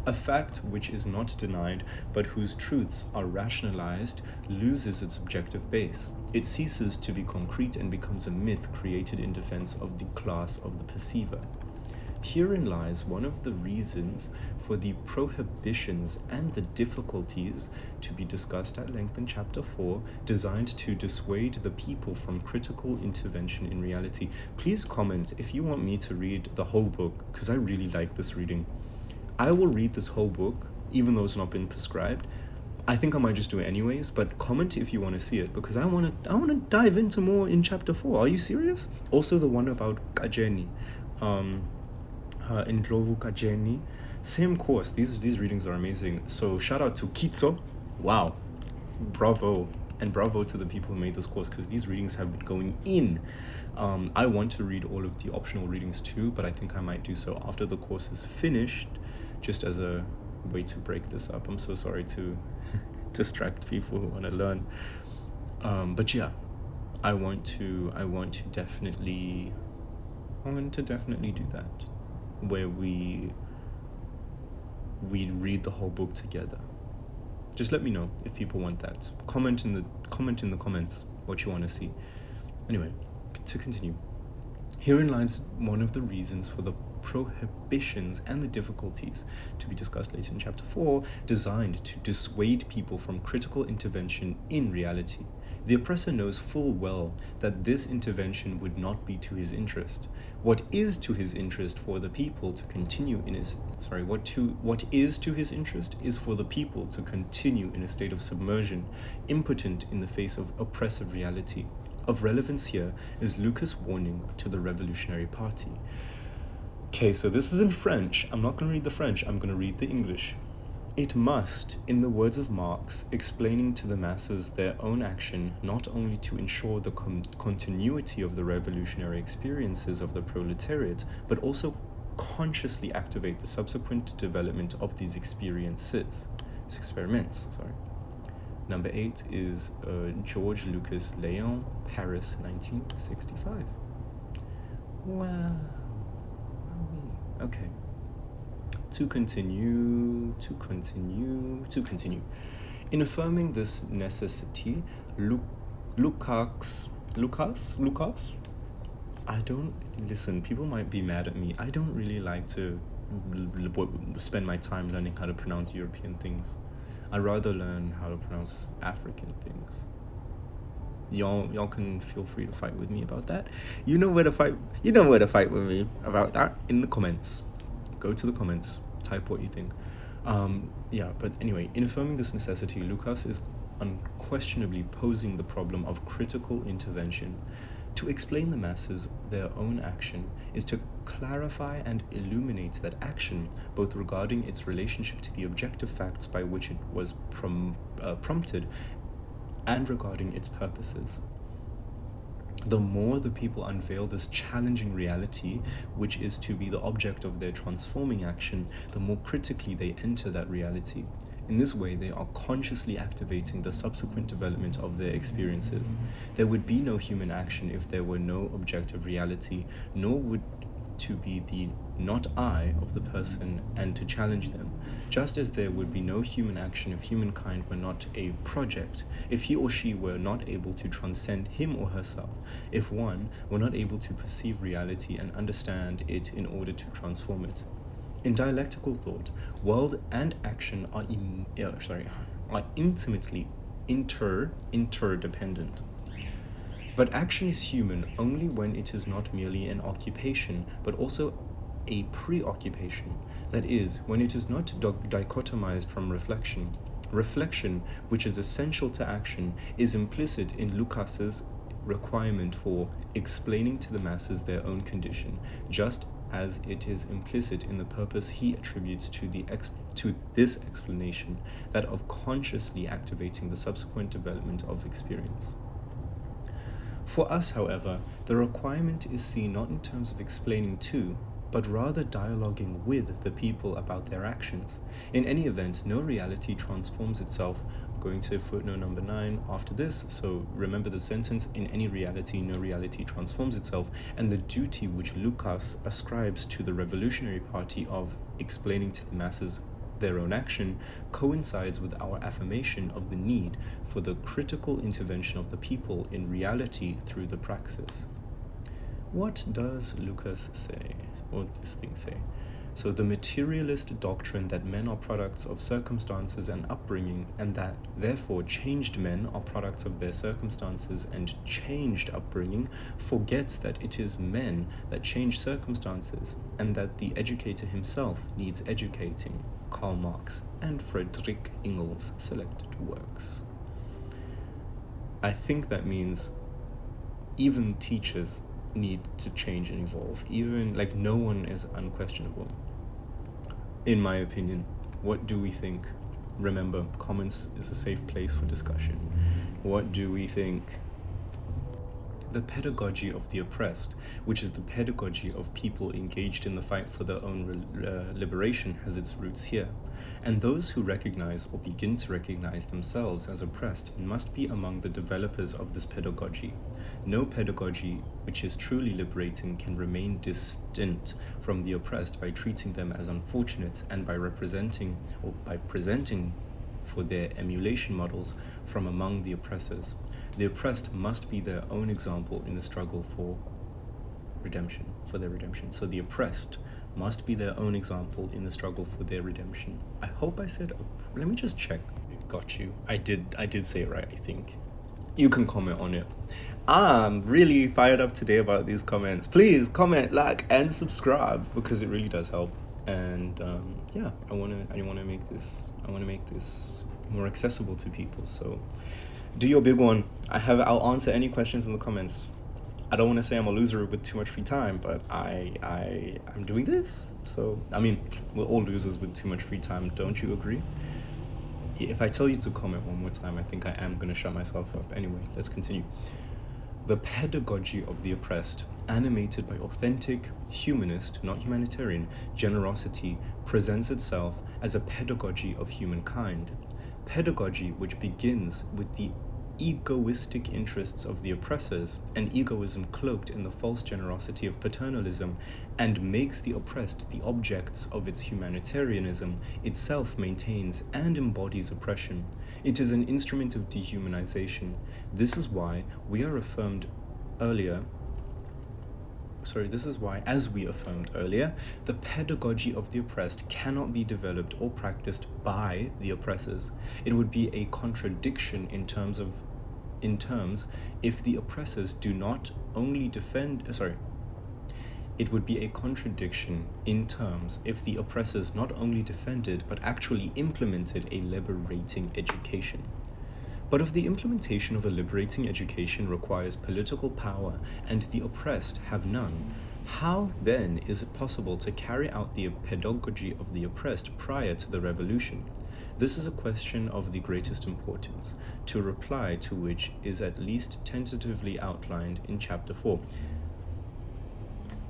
A fact which is not denied, but whose truths are rationalized, loses its objective base. It ceases to be concrete and becomes a myth created in defense of the class of the perceiver. Herein lies one of the reasons for the prohibitions and the difficulties to be discussed at length in Chapter 4, designed to dissuade the people from critical intervention in reality. Please comment if you want me to read the whole book, because I really like this reading. I will read this whole book, even though it's not been prescribed. I think I might just do it anyways, but comment if you want to see it, because I want to dive into more in Chapter 4. Are you serious? Also the one about Kajeni. Ndlovu Kajeni, same course. These readings are amazing. So shout out to Kitso. Wow, bravo, and bravo to the people who made this course, because these readings have been going in. I want to read all of the optional readings too, but I think I might do so after the course is finished, just as a way to break this up. I'm so sorry to distract people who want to learn. But yeah, I want to definitely do that, where we read the whole book together. Just let me know if people want that. Comment in the comments what you want to see. Anyway, to continue. Herein lies one of the reasons for the prohibitions and the difficulties to be discussed later in Chapter 4, designed to dissuade people from critical intervention in reality. The oppressor knows full well that this intervention would not be to his interest. What is to his interest for the people to continue in his what is to his interest is for the people to continue in a state of submersion, impotent in the face of oppressive reality. Of relevance here is Lucas' warning to the Revolutionary Party. Okay, so this is in French. I'm not going to read the French, I'm going to read the English. It must, in the words of Marx, explaining to the masses their own action, not only to ensure the continuity of the revolutionary experiences of the proletariat, but also consciously activate the subsequent development of these experiments. Number 8 is George Lucas Léon, Paris, 1965. Wow. Okay. To continue. In affirming this necessity, Lucas? I don't, listen, people might be mad at me. I don't really like to spend my time learning how to pronounce European things. I'd rather learn how to pronounce African things. Y'all can feel free to fight with me about that. You know where to fight with me about that in the comments. Go to the comments, type what you think. But anyway, in affirming this necessity, Lucas is unquestionably posing the problem of critical intervention. To explain the masses their own action is to clarify and illuminate that action, both regarding its relationship to the objective facts by which it was prompted and regarding its purposes. The more the people unveil this challenging reality, which is to be the object of their transforming action, the more critically they enter that reality. In this way, they are consciously activating the subsequent development of their experiences. There would be no human action if there were no objective reality, nor would to be the not I of the person and to challenge them, just as there would be no human action if humankind were not a project, if he or she were not able to transcend him or herself, if one were not able to perceive reality and understand it in order to transform it. In dialectical thought, world and action are are intimately interdependent. But action is human only when it is not merely an occupation, but also a preoccupation. That is, when it is not dichotomized from reflection. Reflection, which is essential to action, is implicit in Lucas's requirement for explaining to the masses their own condition, just as it is implicit in the purpose he attributes to this explanation, that of consciously activating the subsequent development of experience. For us, however, the requirement is seen not in terms of explaining to, but rather dialoguing with the people about their actions. In any event, no reality transforms itself. I'm going to footnote number 9 after this, so remember the sentence: in any reality, no reality transforms itself, and the duty which Lucas ascribes to the Revolutionary Party of explaining to the masses their own action coincides with our affirmation of the need for the critical intervention of the people in reality through the praxis. What does Lucas say, or this thing say? So the materialist doctrine that men are products of circumstances and upbringing, and that therefore changed men are products of their circumstances and changed upbringing, forgets that it is men that change circumstances, and that the educator himself needs educating. Karl Marx and Friedrich Engels' selected works. I think that means even teachers need to change and evolve. Even, like, no one is unquestionable. In my opinion, what do we think? Remember, comments is a safe place for discussion. What do we think? The pedagogy of the oppressed, which is the pedagogy of people engaged in the fight for their own liberation, has its roots here. And those who recognize or begin to recognize themselves as oppressed must be among the developers of this pedagogy. No pedagogy which is truly liberating can remain distant from the oppressed by treating them as unfortunate and by presenting for their emulation models from among the oppressors. The oppressed must be their own example in the struggle for their redemption. So the oppressed must be their own example in the struggle for their redemption. I hope I said, let me just check. Got you. I did say it right, I think. You can comment on it. I'm really fired up today about these comments. Please comment, like, and subscribe, because it really does help. And I want to make this more accessible to people. So do your big one. I'll answer any questions in the comments. I don't want to say I'm a loser with too much free time, but I'm doing this. So, I mean, we're all losers with too much free time. Don't you agree? If I tell you to comment one more time, I think I am going to shut myself up. Anyway, let's continue. The pedagogy of the oppressed, animated by authentic, humanist, not humanitarian, generosity, presents itself as a pedagogy of humankind. Pedagogy which begins with the egoistic interests of the oppressors, an egoism cloaked in the false generosity of paternalism, and makes the oppressed the objects of its humanitarianism, itself maintains and embodies oppression. It is an instrument of dehumanization. This is why, as we affirmed earlier, the pedagogy of the oppressed cannot be developed or practiced by the oppressors. It would be a contradiction in terms if the oppressors do not only It would be a contradiction in terms if the oppressors not only defended but actually implemented a liberating education. But if the implementation of a liberating education requires political power and the oppressed have none, how then is it possible to carry out the pedagogy of the oppressed prior to the revolution? This is a question of the greatest importance, to reply to which is at least tentatively outlined in Chapter 4.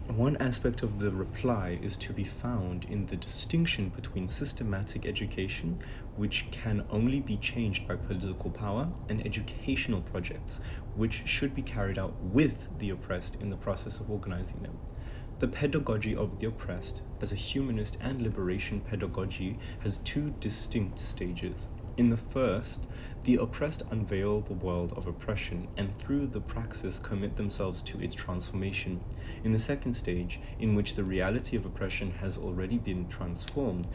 One aspect of the reply is to be found in the distinction between systematic education, which can only be changed by political power, and educational projects, which should be carried out with the oppressed in the process of organizing them. The pedagogy of the oppressed, as a humanist and liberation pedagogy, has two distinct stages. In the first, the oppressed unveil the world of oppression and through the praxis commit themselves to its transformation. In the second stage, in which the reality of oppression has already been transformed,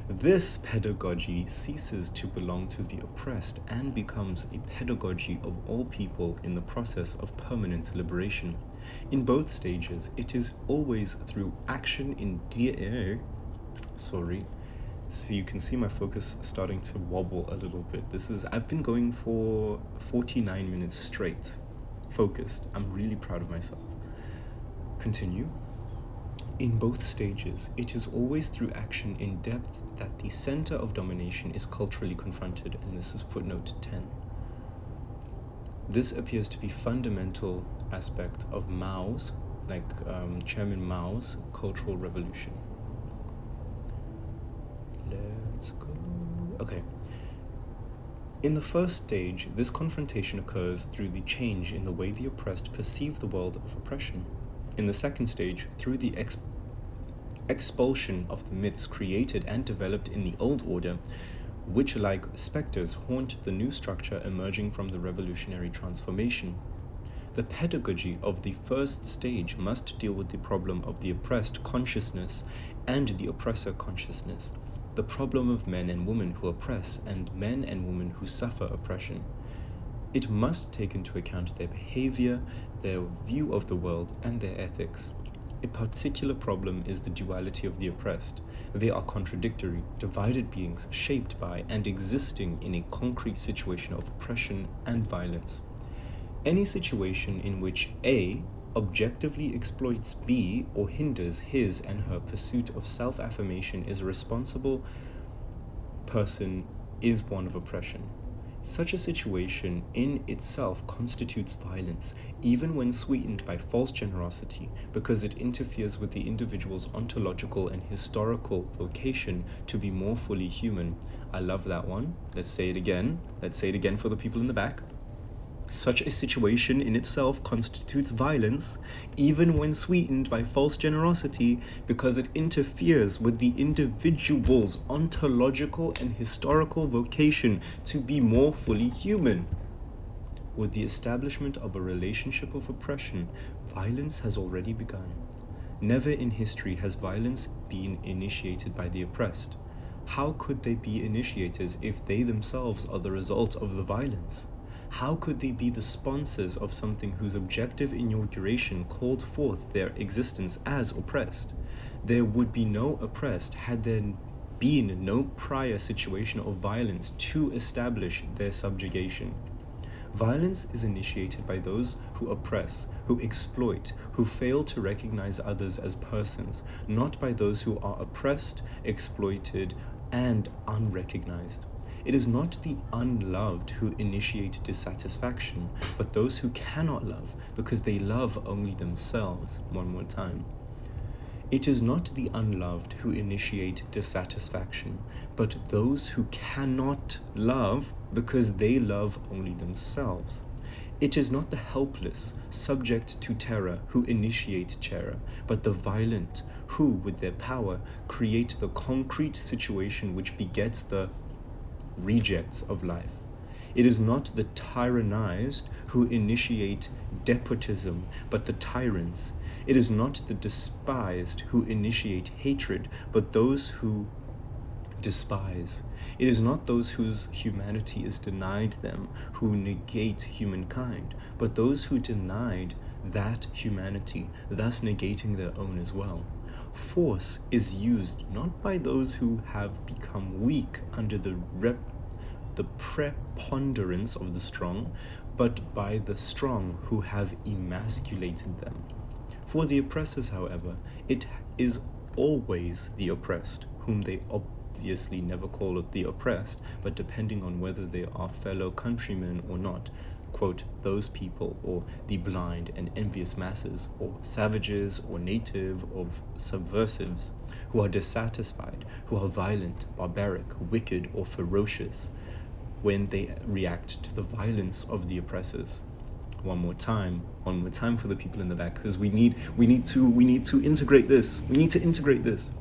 This pedagogy ceases to belong to the oppressed and becomes a pedagogy of all people in the process of permanent liberation. In both stages, it is always through action in So you can see my focus starting to wobble a little bit. I've been going for 49 minutes straight, focused. I'm really proud of myself. Continue. In both stages, it is always through action in depth that the center of domination is culturally confronted, and this is footnote 10. This appears to be fundamental aspect of Mao's, Chairman Mao's cultural revolution. Let's go. Okay. In the first stage, this confrontation occurs through the change in the way the oppressed perceive the world of oppression. In the second stage, through the expulsion of the myths created and developed in the old order, which like specters haunt the new structure emerging from the revolutionary transformation. The pedagogy of the first stage must deal with the problem of the oppressed consciousness and the oppressor consciousness, the problem of men and women who oppress and men and women who suffer oppression. It must take into account their behavior, their view of the world, and their ethics. A particular problem is the duality of the oppressed. They are contradictory, divided beings shaped by and existing in a concrete situation of oppression and violence. Any situation in which A objectively exploits B or hinders his and her pursuit of self-affirmation is a responsible person is one of oppression. Such a situation in itself constitutes violence, even when sweetened by false generosity, because it interferes with the individual's ontological and historical vocation to be more fully human. I love that one. Let's say it again. Let's say it again for the people in the back. Such a situation in itself constitutes violence, even when sweetened by false generosity, because it interferes with the individual's ontological and historical vocation to be more fully human. With the establishment of a relationship of oppression, violence has already begun. Never in history has violence been initiated by the oppressed. How could they be initiators if they themselves are the result of the violence? How could they be the sponsors of something whose objective inauguration called forth their existence as oppressed? There would be no oppressed had there been no prior situation of violence to establish their subjugation. Violence is initiated by those who oppress, who exploit, who fail to recognize others as persons, not by those who are oppressed, exploited, and unrecognized. It is not the unloved who initiate dissatisfaction, but those who cannot love because they love only themselves. One more time. It is not the unloved who initiate dissatisfaction, but those who cannot love because they love only themselves. It is not the helpless, subject to terror, who initiate terror, but the violent who, with their power, create the concrete situation which begets the rejects of life. It is not the tyrannized who initiate despotism, but the tyrants. It is not the despised who initiate hatred, but those who despise. It is not those whose humanity is denied them who negate humankind, but those who denied that humanity, thus negating their own as well. Force is used not by those who have become weak under the preponderance of the strong, but by the strong who have emasculated them. For the oppressors, however, it is always the oppressed, whom they obviously never call the oppressed, but depending on whether they are fellow countrymen or not, quote, those people, or the blind and envious masses, or savages, or native, or subversives, who are dissatisfied, who are violent, barbaric, wicked, or ferocious, when they react to the violence of the oppressors. One more time for the people in the back, because we need to integrate this. We need to integrate this.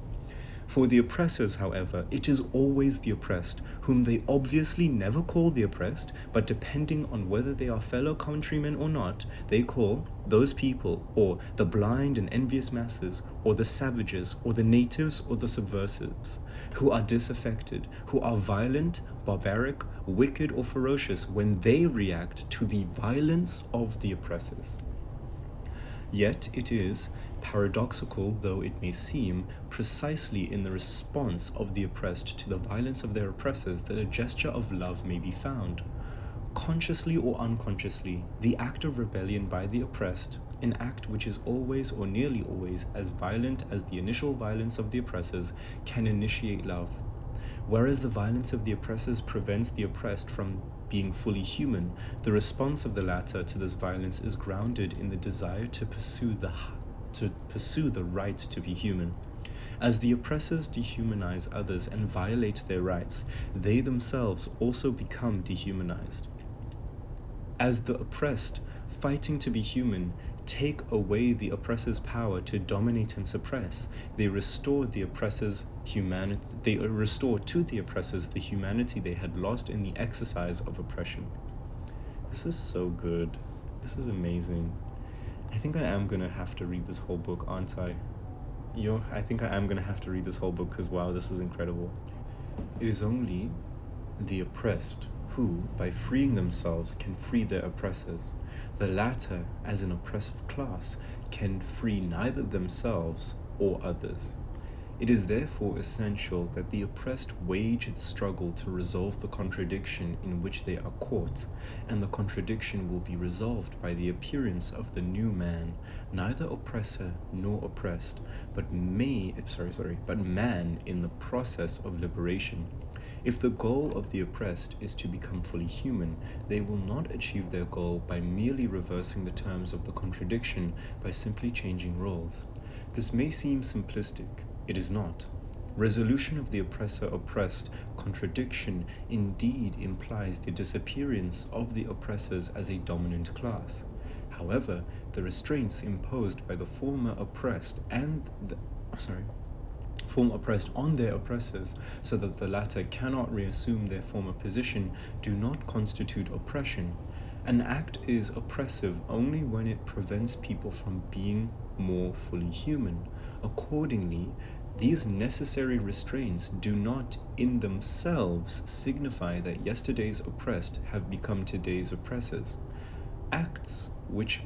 For the oppressors, however, it is always the oppressed, whom they obviously never call the oppressed, but depending on whether they are fellow countrymen or not, they call those people, or the blind and envious masses, or the savages, or the natives, or the subversives, who are disaffected, who are violent, barbaric, wicked, or ferocious when they react to the violence of the oppressors. Yet it is, paradoxical though it may seem, precisely in the response of the oppressed to the violence of their oppressors that a gesture of love may be found. Consciously or unconsciously, the act of rebellion by the oppressed, an act which is always or nearly always as violent as the initial violence of the oppressors, can initiate love. Whereas the violence of the oppressors prevents the oppressed from being fully human, the response of the latter to this violence is grounded in the desire to pursue the right to be human. As the oppressors dehumanize others and violate their rights, they themselves also become dehumanized. As the oppressed, fighting to be human, take away the oppressor's power to dominate and suppress, they restore to the oppressors the humanity they had lost in the exercise of oppression. This is so good. This is amazing. I think I am going to have to read this whole book, aren't I? I think I am going to have to read this whole book because, wow, this is incredible. It is only the oppressed who, by freeing themselves, can free their oppressors. The latter, as an oppressive class, can free neither themselves or others. It is therefore essential that the oppressed wage the struggle to resolve the contradiction in which they are caught, and the contradiction will be resolved by the appearance of the new man, neither oppressor nor oppressed, but man in the process of liberation. If the goal of the oppressed is to become fully human, they will not achieve their goal by merely reversing the terms of the contradiction by simply changing roles. This may seem simplistic. It is not. Resolution of the oppressor-oppressed contradiction indeed implies the disappearance of the oppressors as a dominant class. However, the restraints imposed by the former oppressed on their oppressors, so that the latter cannot reassume their former position, do not constitute oppression. An act is oppressive only when it prevents people from being more fully human. Accordingly, these necessary restraints do not in themselves signify that yesterday's oppressed have become today's oppressors. Acts which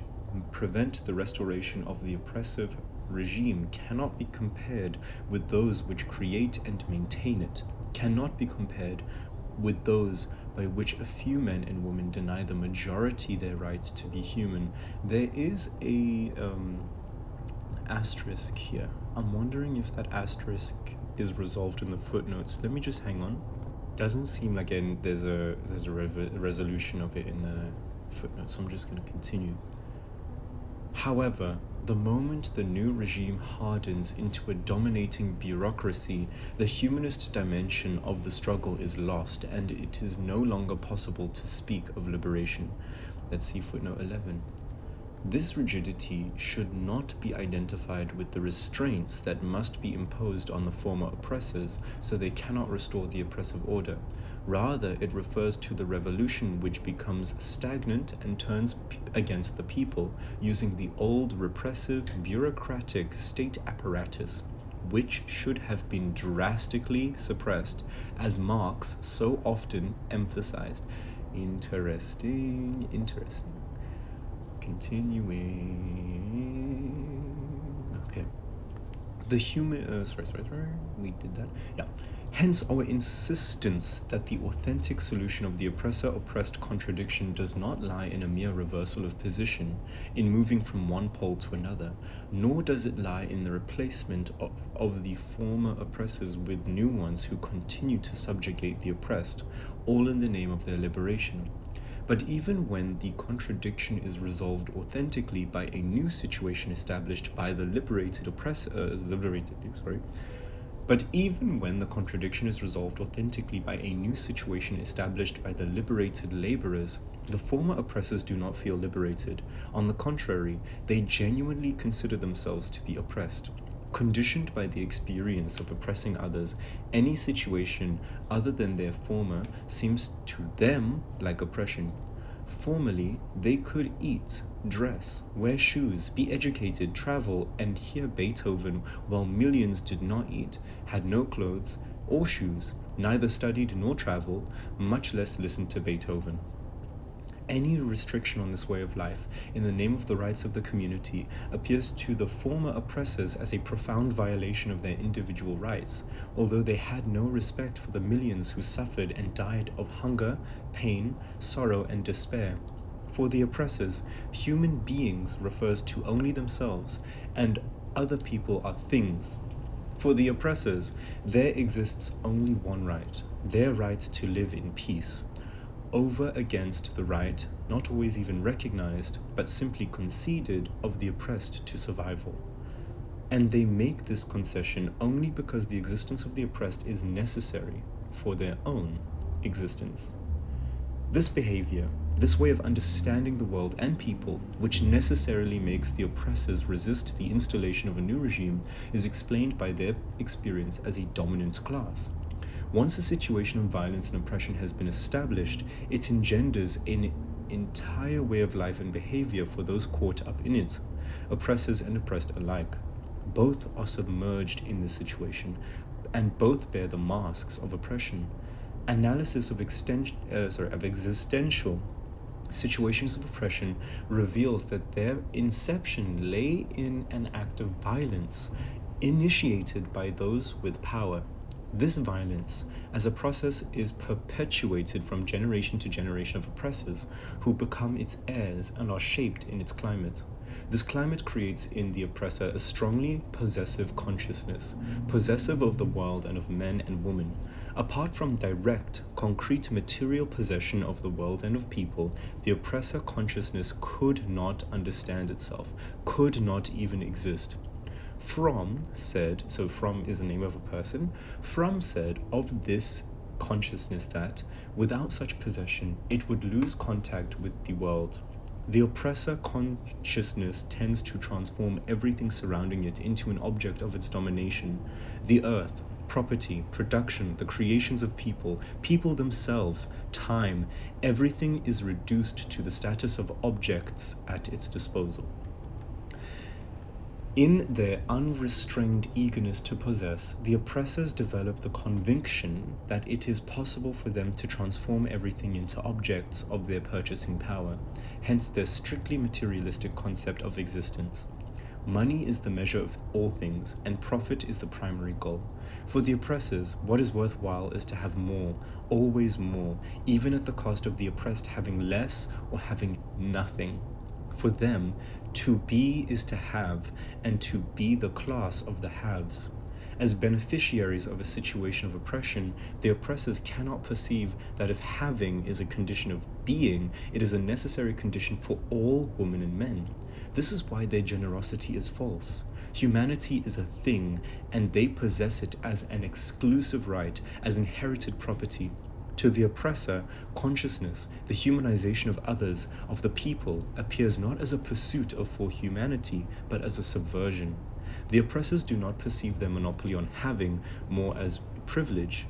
prevent the restoration of the oppressive regime cannot be compared with those which create and maintain it, cannot be compared with those by which a few men and women deny the majority their right to be human. There is a asterisk here. I'm wondering if that asterisk is resolved in the footnotes. Let me just hang on. Doesn't seem like there's a resolution of it in the footnotes, so I'm just going to continue. However, the moment the new regime hardens into a dominating bureaucracy, the humanist dimension of the struggle is lost, and it is no longer possible to speak of liberation. Let's see footnote 11. This rigidity should not be identified with the restraints that must be imposed on the former oppressors, so they cannot restore the oppressive order. Rather, it refers to the revolution which becomes stagnant and turns against the people, using the old repressive, bureaucratic state apparatus, which should have been drastically suppressed, as Marx so often emphasized. Interesting. Continuing. Okay. The human. We did that. Yeah. Hence, our insistence that the authentic solution of the oppressor-oppressed contradiction does not lie in a mere reversal of position, in moving from one pole to another, nor does it lie in the replacement of the former oppressors with new ones who continue to subjugate the oppressed, all in the name of their liberation. But even when the contradiction is resolved authentically by a new situation established by the But even when the contradiction is resolved authentically by a new situation established by the liberated laborers, the former oppressors do not feel liberated. On the contrary, they genuinely consider themselves to be oppressed. Conditioned by the experience of oppressing others, any situation other than their former seems to them like oppression. Formerly, they could eat, dress, wear shoes, be educated, travel, and hear Beethoven, while millions did not eat, had no clothes or shoes, neither studied nor traveled, much less listened to Beethoven. Any restriction on this way of life, in the name of the rights of the community, appears to the former oppressors as a profound violation of their individual rights, although they had no respect for the millions who suffered and died of hunger, pain, sorrow, and despair. For the oppressors, human beings refers to only themselves, and other people are things. For the oppressors, there exists only one right, their right to live in peace, over against the right, not always even recognized, but simply conceded, of the oppressed to survival. And they make this concession only because the existence of the oppressed is necessary for their own existence. This behavior, this way of understanding the world and people, which necessarily makes the oppressors resist the installation of a new regime, is explained by their experience as a dominant class. Once a situation of violence and oppression has been established, it engenders an entire way of life and behavior for those caught up in it, oppressors and oppressed alike. Both are submerged in this situation, and both bear the masks of oppression. Analysis of existential situations of oppression reveals that their inception lay in an act of violence initiated by those with power. This violence, as a process, is perpetuated from generation to generation of oppressors who become its heirs and are shaped in its climate. This climate creates in the oppressor a strongly possessive consciousness, possessive of the world and of men and women. Apart from direct, concrete material possession of the world and of people, the oppressor consciousness could not understand itself, could not even exist. From said, so From is the name of a person, From said of this consciousness that, without such possession, it would lose contact with the world. The oppressor consciousness tends to transform everything surrounding it into an object of its domination. The earth, property, production, the creations of people, people themselves, time, everything is reduced to the status of objects at its disposal. In their unrestrained eagerness to possess, the oppressors develop the conviction that it is possible for them to transform everything into objects of their purchasing power, hence their strictly materialistic concept of existence. Money is the measure of all things, and profit is the primary goal. For the oppressors, what is worthwhile is to have more, always more, even at the cost of the oppressed having less or having nothing. For them, to be is to have, and to be the class of the haves. As beneficiaries of a situation of oppression, the oppressors cannot perceive that if having is a condition of being, it is a necessary condition for all women and men. This is why their generosity is false. Humanity is a thing, and they possess it as an exclusive right, as inherited property. To the oppressor, consciousness, the humanization of others, of the people, appears not as a pursuit of full humanity, but as a subversion. The oppressors do not perceive their monopoly on having more as privilege.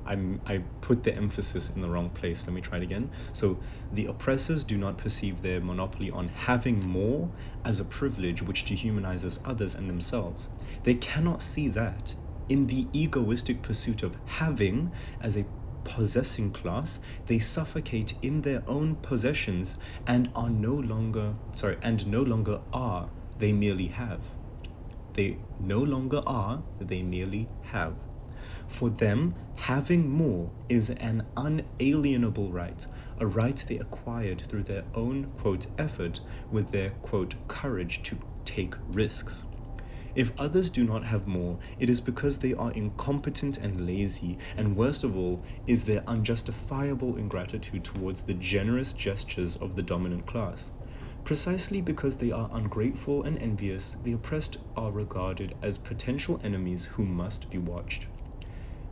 I put the emphasis in the wrong place. Let me try it again. So the oppressors do not perceive their monopoly on having more as a privilege which dehumanizes others and themselves. They cannot see that in the egoistic pursuit of having as a possessing class, they suffocate in their own possessions and no longer are, they merely have. They no longer are, they merely have. For them, having more is an unalienable right, a right they acquired through their own, quote, effort with their, quote, courage to take risks. If others do not have more, it is because they are incompetent and lazy, and worst of all is their unjustifiable ingratitude towards the generous gestures of the dominant class. Precisely because they are ungrateful and envious, the oppressed are regarded as potential enemies who must be watched.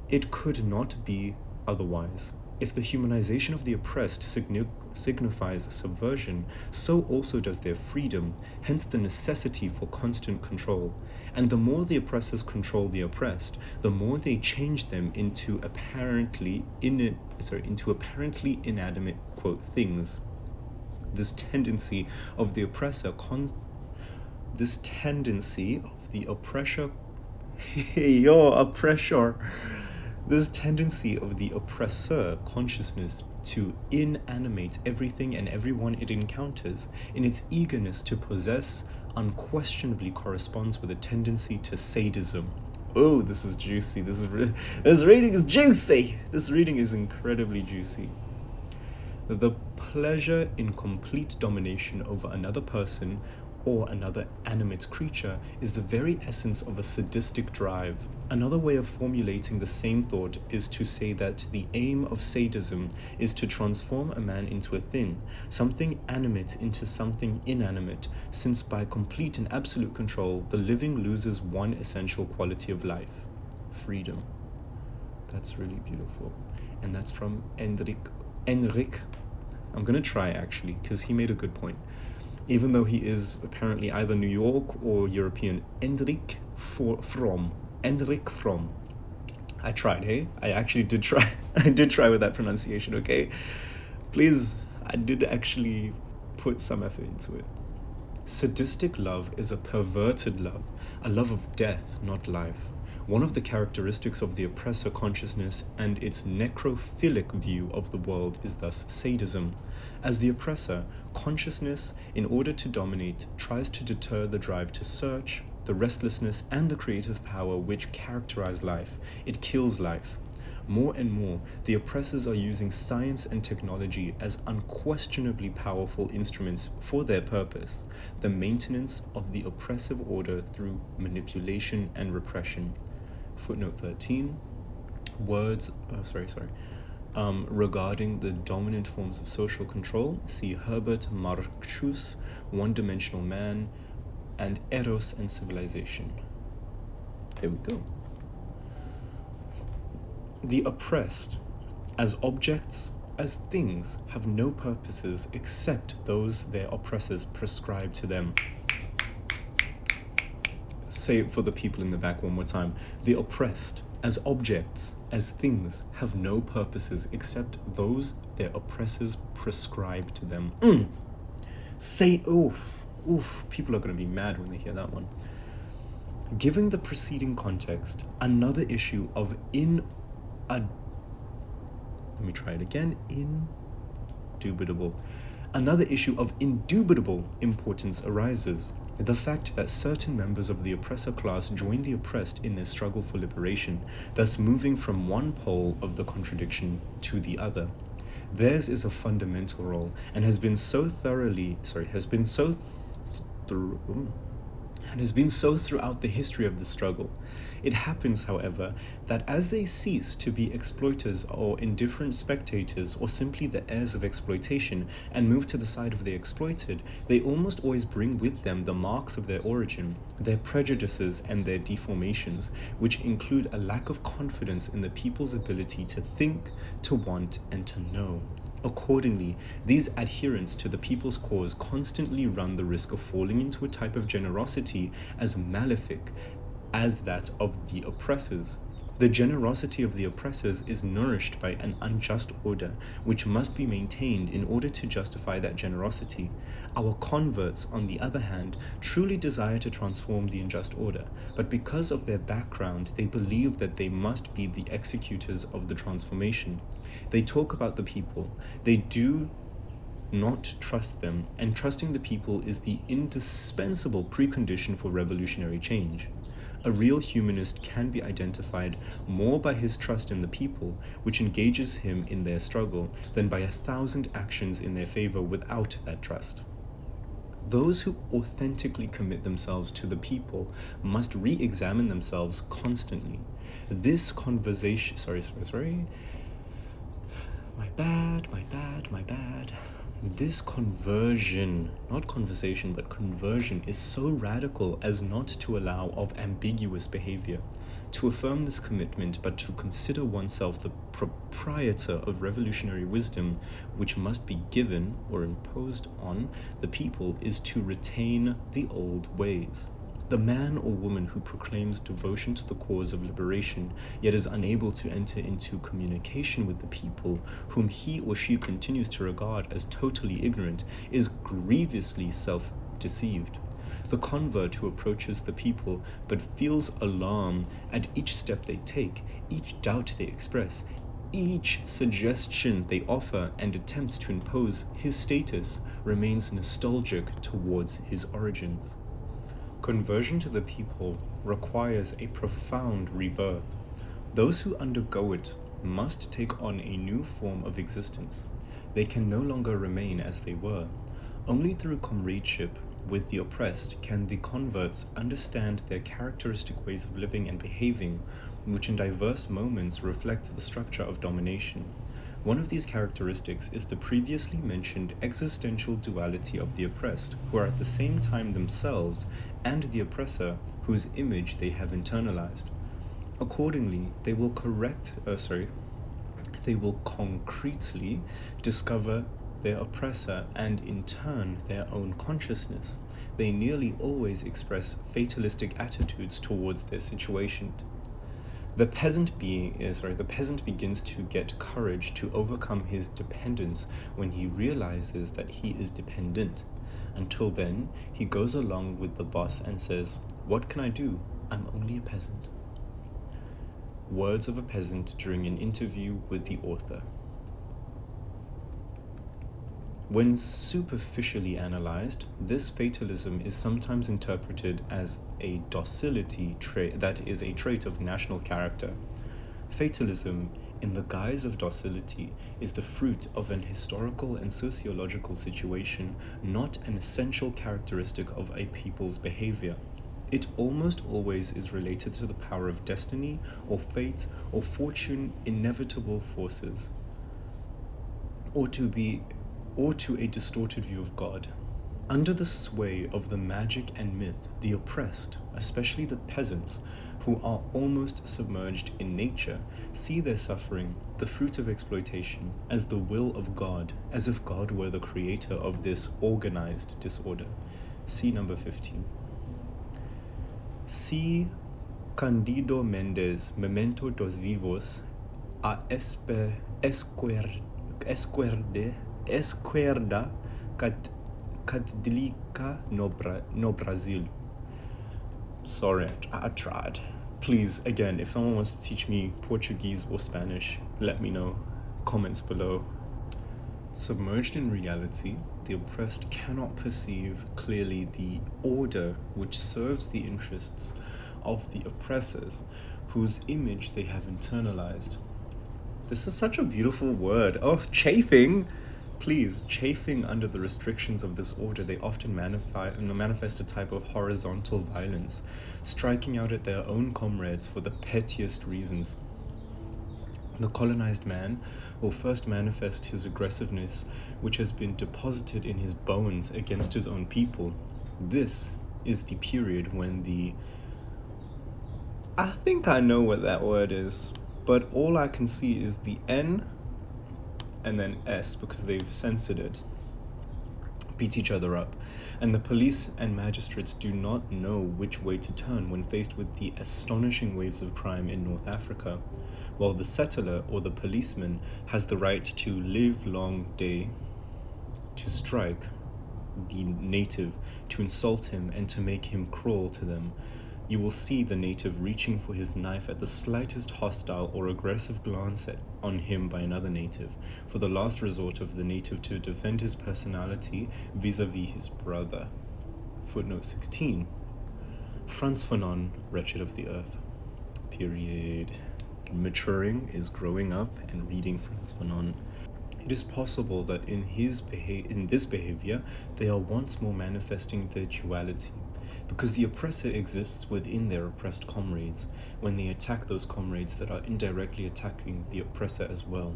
It could not be otherwise. If the humanization of the oppressed signifies subversion, so also does their freedom, hence the necessity for constant control. And the more the oppressors control the oppressed, the more they change them into apparently inanimate, quote, things. This tendency of the oppressor consciousness to inanimate everything and everyone it encounters in its eagerness to possess unquestionably corresponds with a tendency to sadism. Oh, this is juicy. This reading is juicy. This reading is incredibly juicy. The pleasure in complete domination over another person or another animate creature is the very essence of a sadistic drive. Another way of formulating the same thought is to say that the aim of sadism is to transform a man into a thing, something animate into something inanimate, since by complete and absolute control, the living loses one essential quality of life: freedom. That's really beautiful. And that's from Enric. I'm going to try, actually, because he made a good point. Even though he is apparently either New York or European, Enric Fromm. I tried, hey? I actually did try. I did try with that pronunciation, okay? Please, I did actually put some effort into it. Sadistic love is a perverted love, a love of death, not life. One of the characteristics of the oppressor consciousness and its necrophilic view of the world is thus sadism. As the oppressor, consciousness, in order to dominate, tries to deter the drive to search, the restlessness, and the creative power which characterize life. It kills life. More and more, the oppressors are using science and technology as unquestionably powerful instruments for their purpose, the maintenance of the oppressive order through manipulation and repression. Footnote 13, regarding the dominant forms of social control, see Herbert Marcuse, One-Dimensional Man, and Eros and Civilization. There we go. The oppressed, as objects, as things, have no purposes except those their oppressors prescribe to them. Say it for the people in the back one more time. The oppressed, as objects, as things, have no purposes except those their oppressors prescribe to them. People are going to be mad when they hear that one. Given the preceding context, another issue of Another issue of indubitable importance arises: the fact that certain members of the oppressor class join the oppressed in their struggle for liberation, thus moving from one pole of the contradiction to the other. Theirs is a fundamental role, and has been so throughout the history of the struggle. It happens, however, that as they cease to be exploiters or indifferent spectators or simply the heirs of exploitation and move to the side of the exploited, they almost always bring with them the marks of their origin, their prejudices and their deformations, which include a lack of confidence in the people's ability to think, to want, and to know. Accordingly, these adherents to the people's cause constantly run the risk of falling into a type of generosity as malefic as that of the oppressors. The generosity of the oppressors is nourished by an unjust order, which must be maintained in order to justify that generosity. Our converts, on the other hand, truly desire to transform the unjust order, but because of their background, they believe that they must be the executors of the transformation. They talk about the people. They do not trust them, and trusting the people is the indispensable precondition for revolutionary change. A real humanist can be identified more by his trust in the people, which engages him in their struggle, than by 1,000 actions in their favor without that trust. Those who authentically commit themselves to the people must re-examine themselves constantly. This conversation, This conversion, not conversation, but conversion is so radical as not to allow of ambiguous behavior. To affirm this commitment, but to consider oneself the proprietor of revolutionary wisdom, which must be given or imposed on the people, is to retain the old ways. The man or woman who proclaims devotion to the cause of liberation, yet is unable to enter into communication with the people, whom he or she continues to regard as totally ignorant, is grievously self-deceived. The convert who approaches the people but feels alarm at each step they take, each doubt they express, each suggestion they offer, and attempts to impose his status, remains nostalgic towards his origins. Conversion to the people requires a profound rebirth. Those who undergo it must take on a new form of existence. They can no longer remain as they were. Only through comradeship with the oppressed can the converts understand their characteristic ways of living and behaving, which in diverse moments reflect the structure of domination. One of these characteristics is the previously mentioned existential duality of the oppressed, who are at the same time themselves and the oppressor, whose image they have internalized. Accordingly, they will concretely discover their oppressor and in turn their own consciousness. They nearly always express fatalistic attitudes towards their situation. The peasant begins to get courage to overcome his dependence when he realizes that he is dependent. Until then, he goes along with the boss and says, "What can I do? I'm only a peasant." Words of a peasant during an interview with the author. When superficially analyzed, this fatalism is sometimes interpreted as a docility trait that is a trait of national character. Fatalism, in the guise of docility, is the fruit of an historical and sociological situation, not an essential characteristic of a people's behavior. It almost always is related to the power of destiny or fate or fortune, inevitable forces, or to a distorted view of God. Under the sway of the magic and myth, the oppressed, especially the peasants, who are almost submerged in nature, see their suffering, the fruit of exploitation, as the will of God, as if God were the creator of this organized disorder. See number 15. Si Candido Mendes, Memento dos Vivos, a esquerda católica no Brasil. Sorry, I tried. Please, again, if someone wants to teach me Portuguese or Spanish, let me know. Comments below. Submerged in reality, the oppressed cannot perceive clearly the order which serves the interests of the oppressors, whose image they have internalized. This is such a beautiful word. Oh, chafing! Please, chafing under the restrictions of this order, they often manifest a type of horizontal violence, striking out at their own comrades for the pettiest reasons. The colonized man will first manifest his aggressiveness, which has been deposited in his bones against his own people. This is the period when I think I know what that word is, but all I can see is the N and then S because they've censored it, beat each other up, and the police and magistrates do not know which way to turn when faced with the astonishing waves of crime in North Africa, while the settler or the policeman has the right to live long day, to strike the native, to insult him and to make him crawl to them. You will see the native reaching for his knife at the slightest hostile or aggressive glance on him by another native, for the last resort of the native to defend his personality vis-a-vis his brother. Footnote 16. Frantz Fanon, Wretched of the Earth. Period. Maturing is growing up and reading Frantz Fanon. It is possible that in this behavior, they are once more manifesting their duality, because the oppressor exists within their oppressed comrades when they attack those comrades that are indirectly attacking the oppressor as well.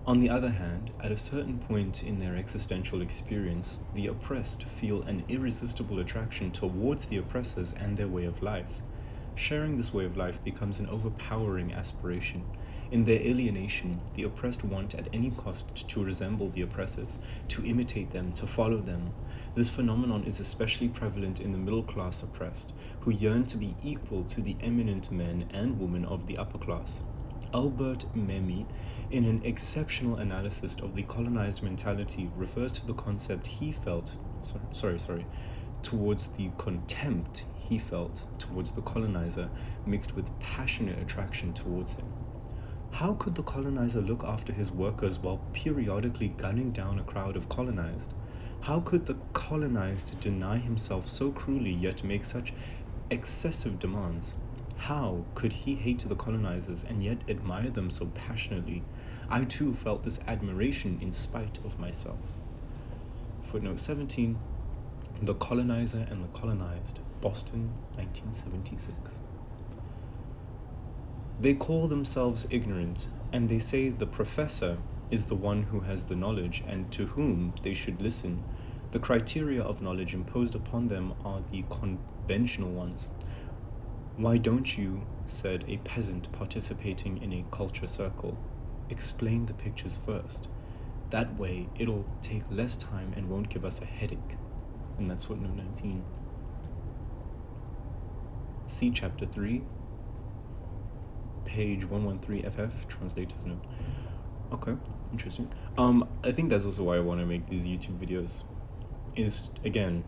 On the other hand, at a certain point in their existential experience, the oppressed feel an irresistible attraction towards the oppressors and their way of life. Sharing this way of life becomes an overpowering aspiration. In their alienation, the oppressed want at any cost to resemble the oppressors, to imitate them, to follow them. This phenomenon is especially prevalent in the middle-class oppressed, who yearn to be equal to the eminent men and women of the upper class. Albert Memmi, in an exceptional analysis of the colonized mentality, refers to the concept he felt, towards the contempt he felt towards the colonizer, mixed with passionate attraction towards him. How could the colonizer look after his workers while periodically gunning down a crowd of colonized? How could the colonized deny himself so cruelly yet make such excessive demands? How could he hate the colonizers and yet admire them so passionately? I too felt this admiration in spite of myself. Footnote 17, The Colonizer and the Colonized, Boston, 1976. They call themselves ignorant, and they say the professor is the one who has the knowledge and to whom they should listen. The criteria of knowledge imposed upon them are the conventional ones. Why don't you, said a peasant participating in a culture circle, explain the pictures first? That way it'll take less time and won't give us a headache. And that's footnote 19. See chapter 3, page 113 FF, translator's note. Okay, interesting. I think that's also why I want to make these YouTube videos. Is, again,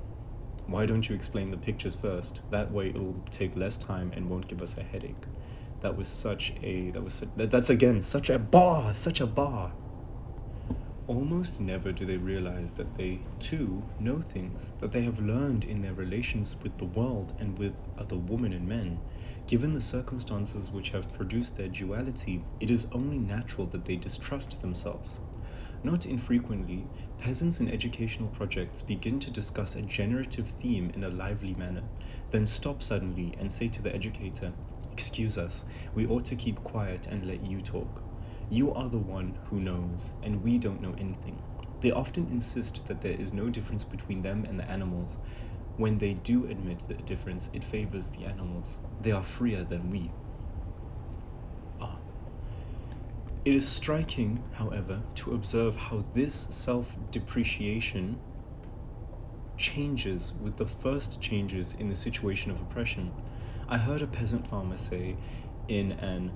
why don't you explain the pictures first? That way it'll take less time and won't give us a headache. That's again such a bar. Almost never do they realize that they, too, know things that they have learned in their relations with the world and with other women and men. Given the circumstances which have produced their duality, it is only natural that they distrust themselves. Not infrequently, peasants in educational projects begin to discuss a generative theme in a lively manner, then stop suddenly and say to the educator, "Excuse us, we ought to keep quiet and let you talk. You are the one who knows, and we don't know anything." They often insist that there is no difference between them and the animals. When they do admit the difference, it favors the animals. They are freer than we. It is striking, however, to observe how this self-depreciation changes with the first changes in the situation of oppression. I heard a peasant farmer say in an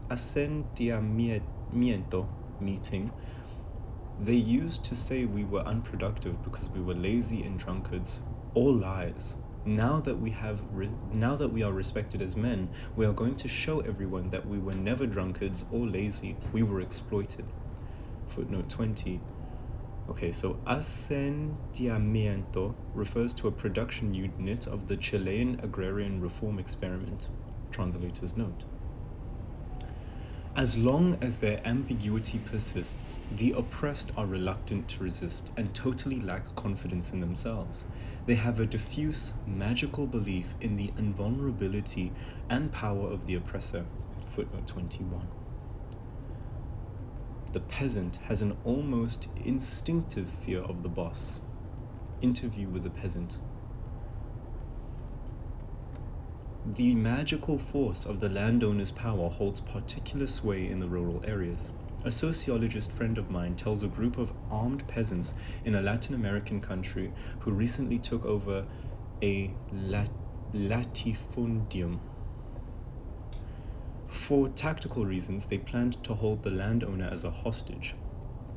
asentamiento meeting, they used to say we were unproductive because we were lazy and drunkards. All lies. Now that we are respected as men, we are going to show everyone that we were never drunkards or lazy. We were exploited. Footnote 20. Okay, so asentamiento refers to a production unit of the Chilean agrarian reform experiment. Translator's note. As long as their ambiguity persists, the oppressed are reluctant to resist and totally lack confidence in themselves. They have a diffuse, magical belief in the invulnerability and power of the oppressor. Footnote 21. The peasant has an almost instinctive fear of the boss. Interview with the peasant. The magical force of the landowner's power holds particular sway in the rural areas. A sociologist friend of mine tells a group of armed peasants in a Latin American country who recently took over a latifundium. For tactical reasons, they planned to hold the landowner as a hostage.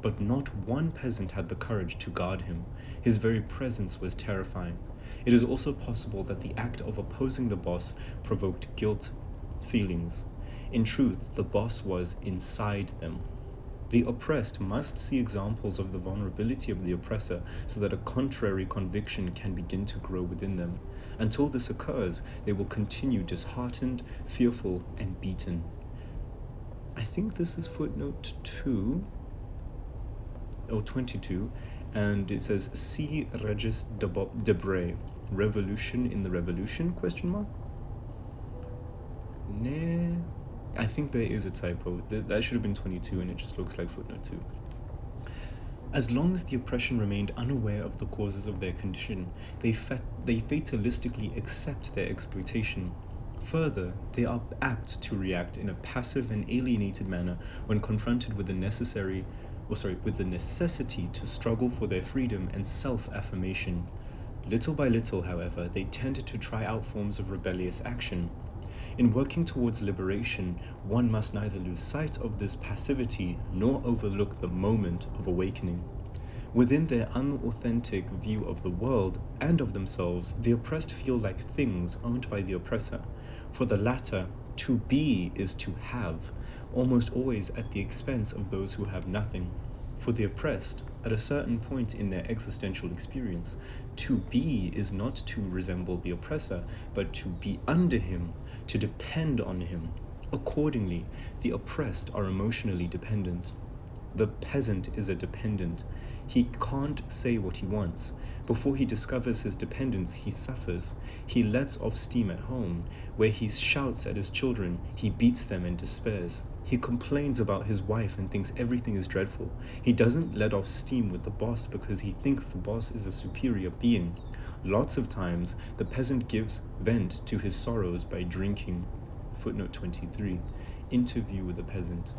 But not one peasant had the courage to guard him. His very presence was terrifying. It is also possible that the act of opposing the boss provoked guilt feelings. In truth, the boss was inside them. The oppressed must see examples of the vulnerability of the oppressor so that a contrary conviction can begin to grow within them. Until this occurs, they will continue disheartened, fearful, and beaten. I think this is footnote 22, and it says, "See Regis Debray, Revolution in the Revolution, ? Nah, I think there is a typo. That should have been 22, and it just looks like footnote 2. As long as the oppression remained unaware of the causes of their condition, they fatalistically accept their exploitation. Further, they are apt to react in a passive and alienated manner when confronted with the necessity to struggle for their freedom and self-affirmation. Little by little, however, they tend to try out forms of rebellious action. In working towards liberation, one must neither lose sight of this passivity nor overlook the moment of awakening. Within their unauthentic view of the world and of themselves, the oppressed feel like things owned by the oppressor. For the latter, to be is to have, almost always at the expense of those who have nothing. For the oppressed, at a certain point in their existential experience, to be is not to resemble the oppressor, but to be under him, to depend on him. Accordingly, the oppressed are emotionally dependent. The peasant is a dependent. He can't say what he wants. Before he discovers his dependence, he suffers. He lets off steam at home. Where he shouts at his children, he beats them and despairs. He complains about his wife and thinks everything is dreadful. He doesn't let off steam with the boss because he thinks the boss is a superior being. Lots of times, the peasant gives vent to his sorrows by drinking. Footnote 23. Interview with the peasant.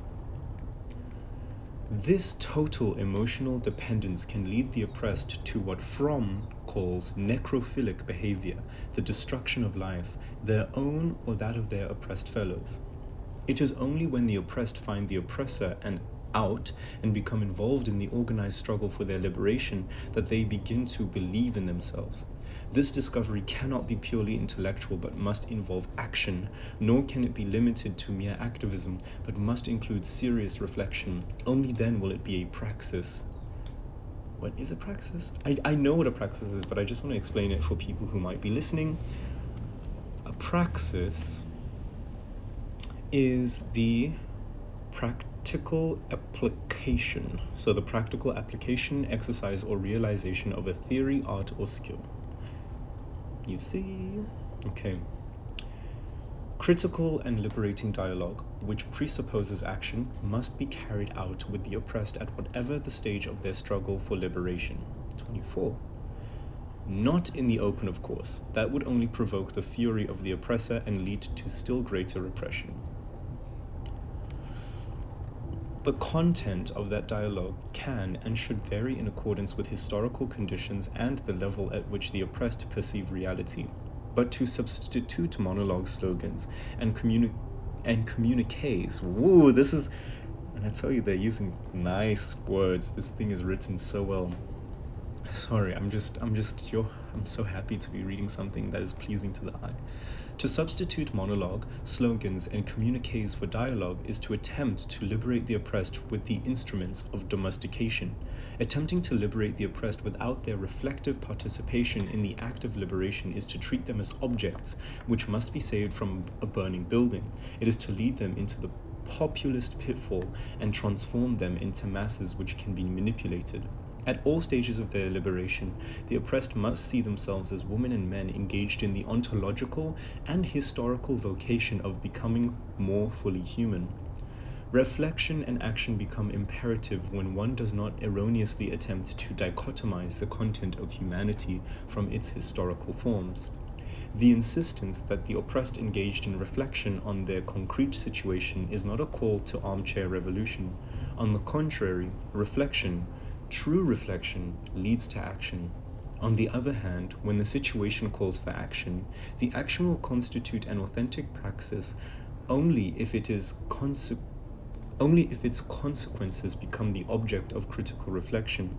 This total emotional dependence can lead the oppressed to what Fromm calls necrophilic behavior, the destruction of life, their own or that of their oppressed fellows. It is only when the oppressed find the oppressor out and become involved in the organized struggle for their liberation that they begin to believe in themselves. This discovery cannot be purely intellectual but must involve action, nor can it be limited to mere activism but must include serious reflection. Only then will it be a praxis. What is a praxis? I know what a praxis is, but I just want to explain it for people who might be listening. A praxis is the practical application. So the practical application, exercise, or realization of a theory, art, or skill. You see? Okay. Critical and liberating dialogue, which presupposes action, must be carried out with the oppressed at whatever the stage of their struggle for liberation. 24. Not in the open, of course. That would only provoke the fury of the oppressor and lead to still greater repression. The content of that dialogue can and should vary in accordance with historical conditions and the level at which the oppressed perceive reality. But to substitute monologue slogans and communiques, woo, this is, and I tell you, they're using nice words. This thing is written so well. Sorry, I'm so happy to be reading something that is pleasing to the eye. To substitute monologue, slogans, and communiques for dialogue is to attempt to liberate the oppressed with the instruments of domestication. Attempting to liberate the oppressed without their reflective participation in the act of liberation is to treat them as objects which must be saved from a burning building. It is to lead them into the populist pitfall and transform them into masses which can be manipulated. At all stages of their liberation, the oppressed must see themselves as women and men engaged in the ontological and historical vocation of becoming more fully human. Reflection and action become imperative when one does not erroneously attempt to dichotomize the content of humanity from its historical forms. The insistence that the oppressed engaged in reflection on their concrete situation is not a call to armchair revolution. On the contrary, true reflection leads to action. On the other hand, when the situation calls for action, the action will constitute an authentic praxis only if its consequences become the object of critical reflection.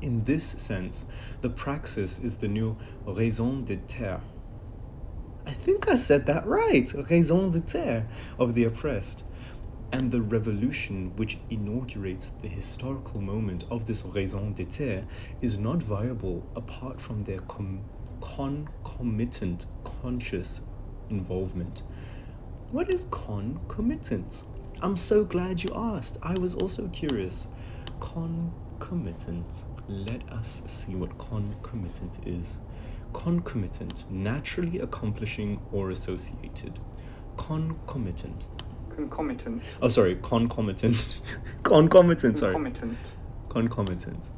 In this sense, the praxis is the new raison d'être. I think I said that right, raison d'être of the oppressed. And the revolution which inaugurates the historical moment of this raison d'être is not viable apart from their concomitant conscious involvement. What is concomitant? I'm so glad you asked. I was also curious. Concomitant. Let us see what concomitant is. Concomitant, naturally accomplishing or associated. Concomitant. Concomitant. Oh, sorry, concomitant. Concomitant, sorry. Concomitant. Concomitant,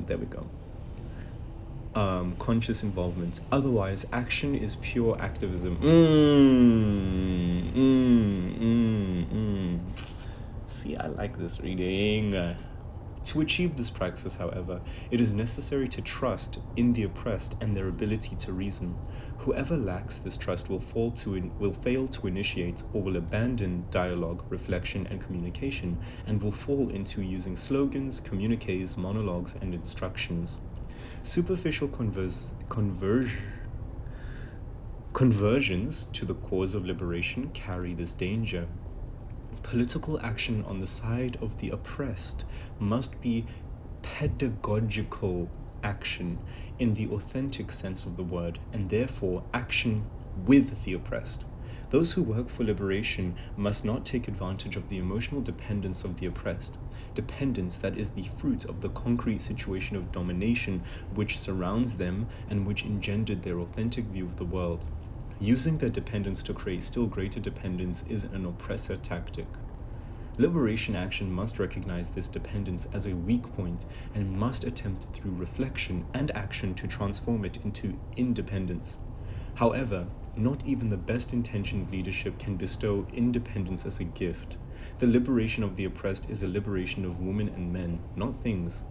there we go. Conscious involvement. Otherwise, action is pure activism. See, I like this reading. To achieve this praxis, however, it is necessary to trust in the oppressed and their ability to reason. Whoever lacks this trust will fail to initiate or will abandon dialogue, reflection, and communication, and will fall into using slogans, communiques, monologues, and instructions. Superficial conversions to the cause of liberation carry this danger. Political action on the side of the oppressed must be pedagogical action in the authentic sense of the word, and therefore action with the oppressed. Those who work for liberation must not take advantage of the emotional dependence of the oppressed, dependence that is the fruit of the concrete situation of domination which surrounds them and which engendered their authentic view of the world. Using their dependence to create still greater dependence is an oppressor tactic. Liberation action must recognize this dependence as a weak point and must attempt through reflection and action to transform it into independence. However, not even the best intentioned leadership can bestow independence as a gift. The liberation of the oppressed is a liberation of women and men, not things.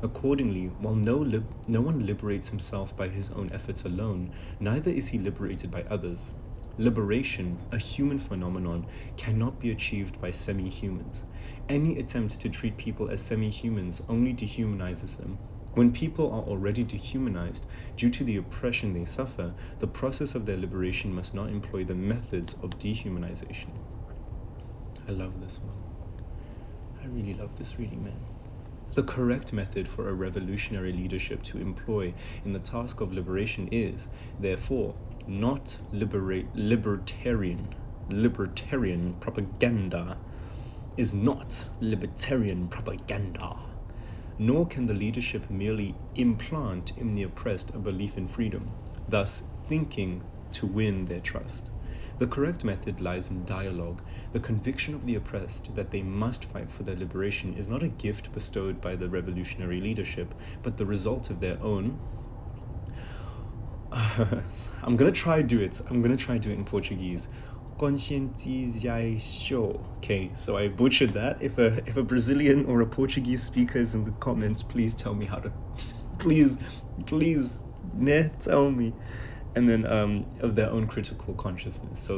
Accordingly, while no one liberates himself by his own efforts alone, neither is he liberated by others. Liberation, a human phenomenon, cannot be achieved by semi-humans. Any attempt to treat people as semi-humans only dehumanizes them. When people are already dehumanized due to the oppression they suffer, the process of their liberation must not employ the methods of dehumanization. I love this one. I really love this reading, man. The correct method for a revolutionary leadership to employ in the task of liberation is, therefore, not libertarian propaganda, nor can the leadership merely implant in the oppressed a belief in freedom, thus thinking to win their trust. The correct method lies in dialogue. The conviction of the oppressed that they must fight for their liberation is not a gift bestowed by the revolutionary leadership, but the result of their own. I'm gonna try do it in Portuguese. Conscientização. Okay, so I butchered that. If a Brazilian or a Portuguese speaker is in the comments, please tell me how to. please, tell me. And then of their own critical consciousness.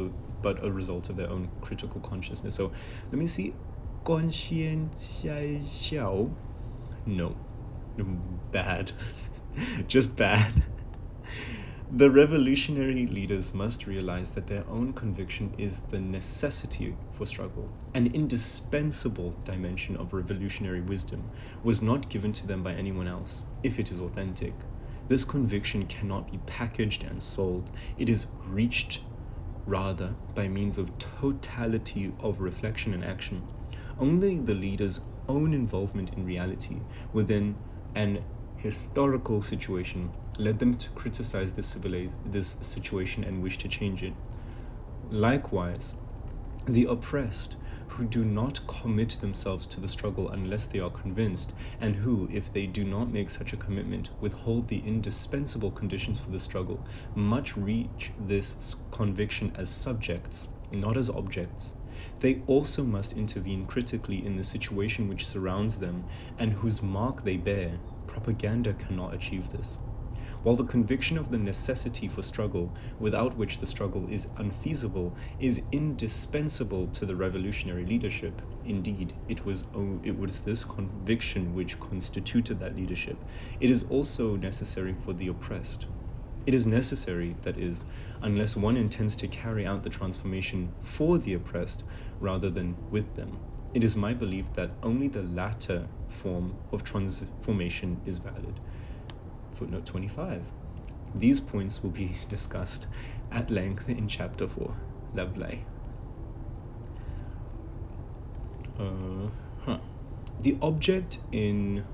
But a result of their own critical consciousness. So let me see. Conscientização. No. Bad. Just bad. The revolutionary leaders must realize that their own conviction is the necessity for struggle. An indispensable dimension of revolutionary wisdom was not given to them by anyone else, if it is authentic. This conviction cannot be packaged and sold. It is reached, rather, by means of totality of reflection and action. Only the leader's own involvement in reality within an historical situation led them to criticize this situation and wish to change it. Likewise, the oppressed, who do not commit themselves to the struggle unless they are convinced, and who, if they do not make such a commitment, withhold the indispensable conditions for the struggle, must reach this conviction as subjects, not as objects. They also must intervene critically in the situation which surrounds them, and whose mark they bear. Propaganda cannot achieve this. While the conviction of the necessity for struggle, without which the struggle is unfeasible, is indispensable to the revolutionary leadership, indeed, it was this conviction which constituted that leadership. It is also necessary for the oppressed. It is necessary, that is, unless one intends to carry out the transformation for the oppressed rather than with them. It is my belief that only the latter form of transformation is valid. Footnote 25. These points will be discussed at length in chapter 4. Lovely. The object in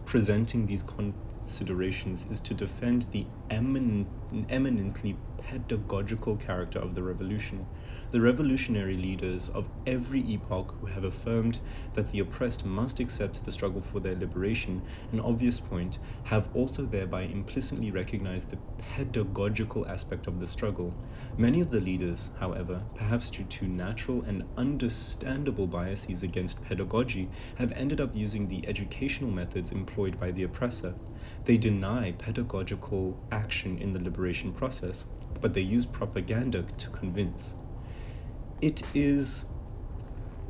presenting these considerations is to defend the eminently pedagogical character of the revolution. The revolutionary leaders of every epoch who have affirmed that the oppressed must accept the struggle for their liberation, an obvious point, have also thereby implicitly recognized the pedagogical aspect of the struggle. Many of the leaders, however, perhaps due to natural and understandable biases against pedagogy, have ended up using the educational methods employed by the oppressor. They deny pedagogical action in the liberation process, but they use propaganda to convince. It is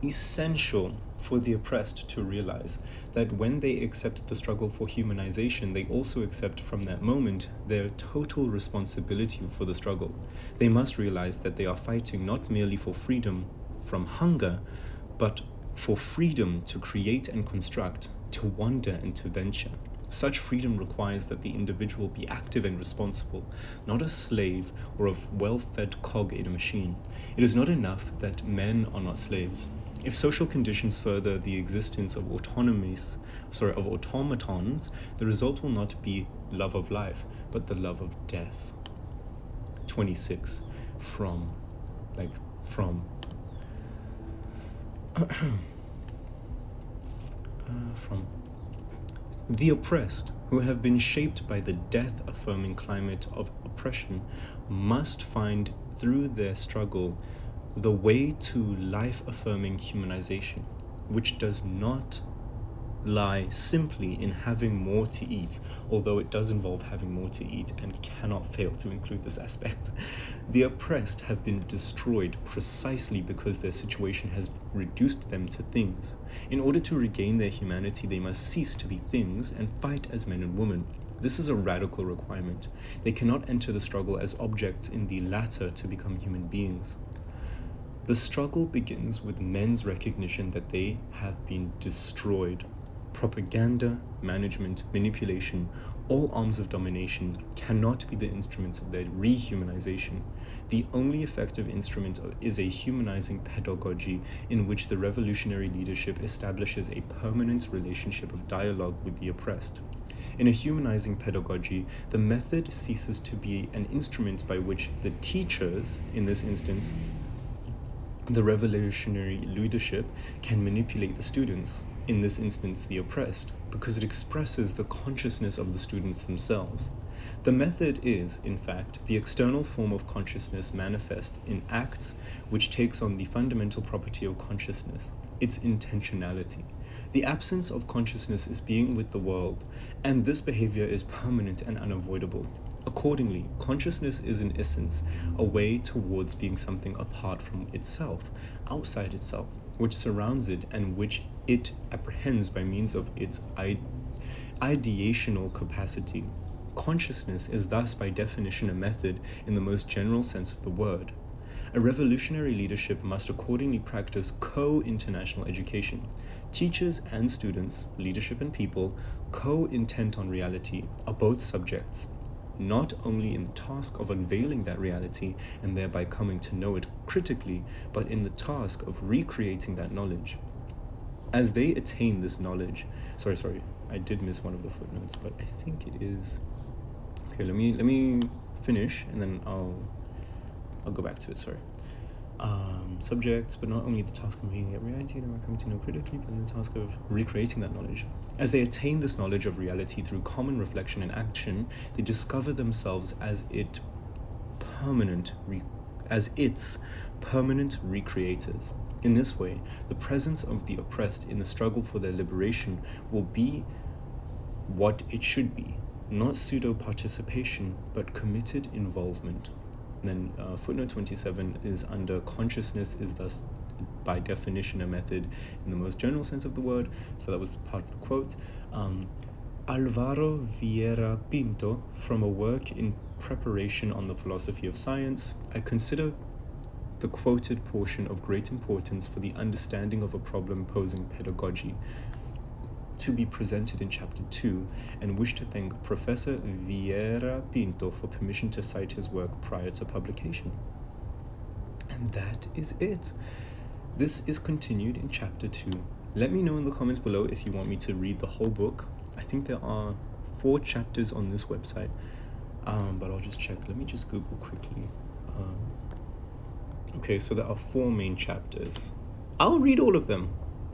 essential for the oppressed to realize that when they accept the struggle for humanization, they also accept from that moment their total responsibility for the struggle. They must realize that they are fighting not merely for freedom from hunger, but for freedom to create and construct, to wander and to venture. Such freedom requires that the individual be active and responsible, not a slave or a well-fed cog in a machine. It is not enough that men are not slaves. If social conditions further the existence of automatons, the result will not be love of life, but the love of death. 26. From the oppressed, who have been shaped by the death-affirming climate of oppression, must find through their struggle the way to life-affirming humanization, which does not lie simply in having more to eat, although it does involve having more to eat and cannot fail to include this aspect. The oppressed have been destroyed precisely because their situation has reduced them to things. In order to regain their humanity, they must cease to be things and fight as men and women. This is a radical requirement. They cannot enter the struggle as objects in the latter to become human beings. The struggle begins with men's recognition that they have been destroyed. Propaganda, management, manipulation, all arms of domination cannot be the instruments of their rehumanization. The only effective instrument is a humanizing pedagogy in which the revolutionary leadership establishes a permanent relationship of dialogue with the oppressed. In a humanizing pedagogy, the method ceases to be an instrument by which the teachers, in this instance, the revolutionary leadership, can manipulate the students, in this instance the oppressed, because it expresses the consciousness of the students themselves. The method is, in fact, the external form of consciousness manifest in acts which takes on the fundamental property of consciousness, its intentionality. The absence of consciousness is being with the world, and this behavior is permanent and unavoidable. Accordingly, consciousness is in essence a way towards being something apart from itself, outside itself, which surrounds it and which it apprehends by means of its ideational capacity. Consciousness is thus by definition a method in the most general sense of the word. A revolutionary leadership must accordingly practice co-international education. Teachers and students, leadership and people, co-intent on reality, are both subjects, not only in the task of unveiling that reality and thereby coming to know it critically, but in the task of recreating that knowledge. As they attain this knowledge, I did miss one of the footnotes, but I think it is. Okay, let me finish and then I'll go back to it. Subjects, but not only the task of unveiling that reality, they are coming to know critically, but in the task of recreating that knowledge. As they attain this knowledge of reality through common reflection and action, they discover themselves as its permanent recreators. In this way, the presence of the oppressed in the struggle for their liberation will be what it should be, not pseudo-participation, but committed involvement. And then footnote 27 is under consciousness is thus by definition a method in the most general sense of the word. So that was part of the quote. Álvaro Vieira Pinto, from a work in preparation on the philosophy of science, I consider the quoted portion of great importance for the understanding of a problem posing pedagogy to be presented in Chapter 2, and wish to thank Professor Vieira Pinto for permission to cite his work prior to publication. And that is it. This is continued in Chapter 2. Let me know in the comments below if you want me to read the whole book. I think there are 4 chapters on this website. But I'll just check. Let me just Google quickly. Okay, so there are 4 main chapters. I'll read all of them.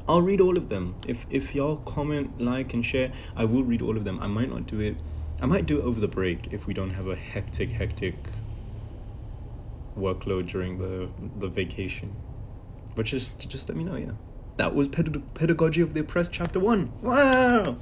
If y'all comment, like, and share, I will read all of them. I might not do it. I might do it over the break if we don't have a hectic workload during the vacation. But just let me know, yeah. That was Pedagogy of the Oppressed, Chapter 1. Wow!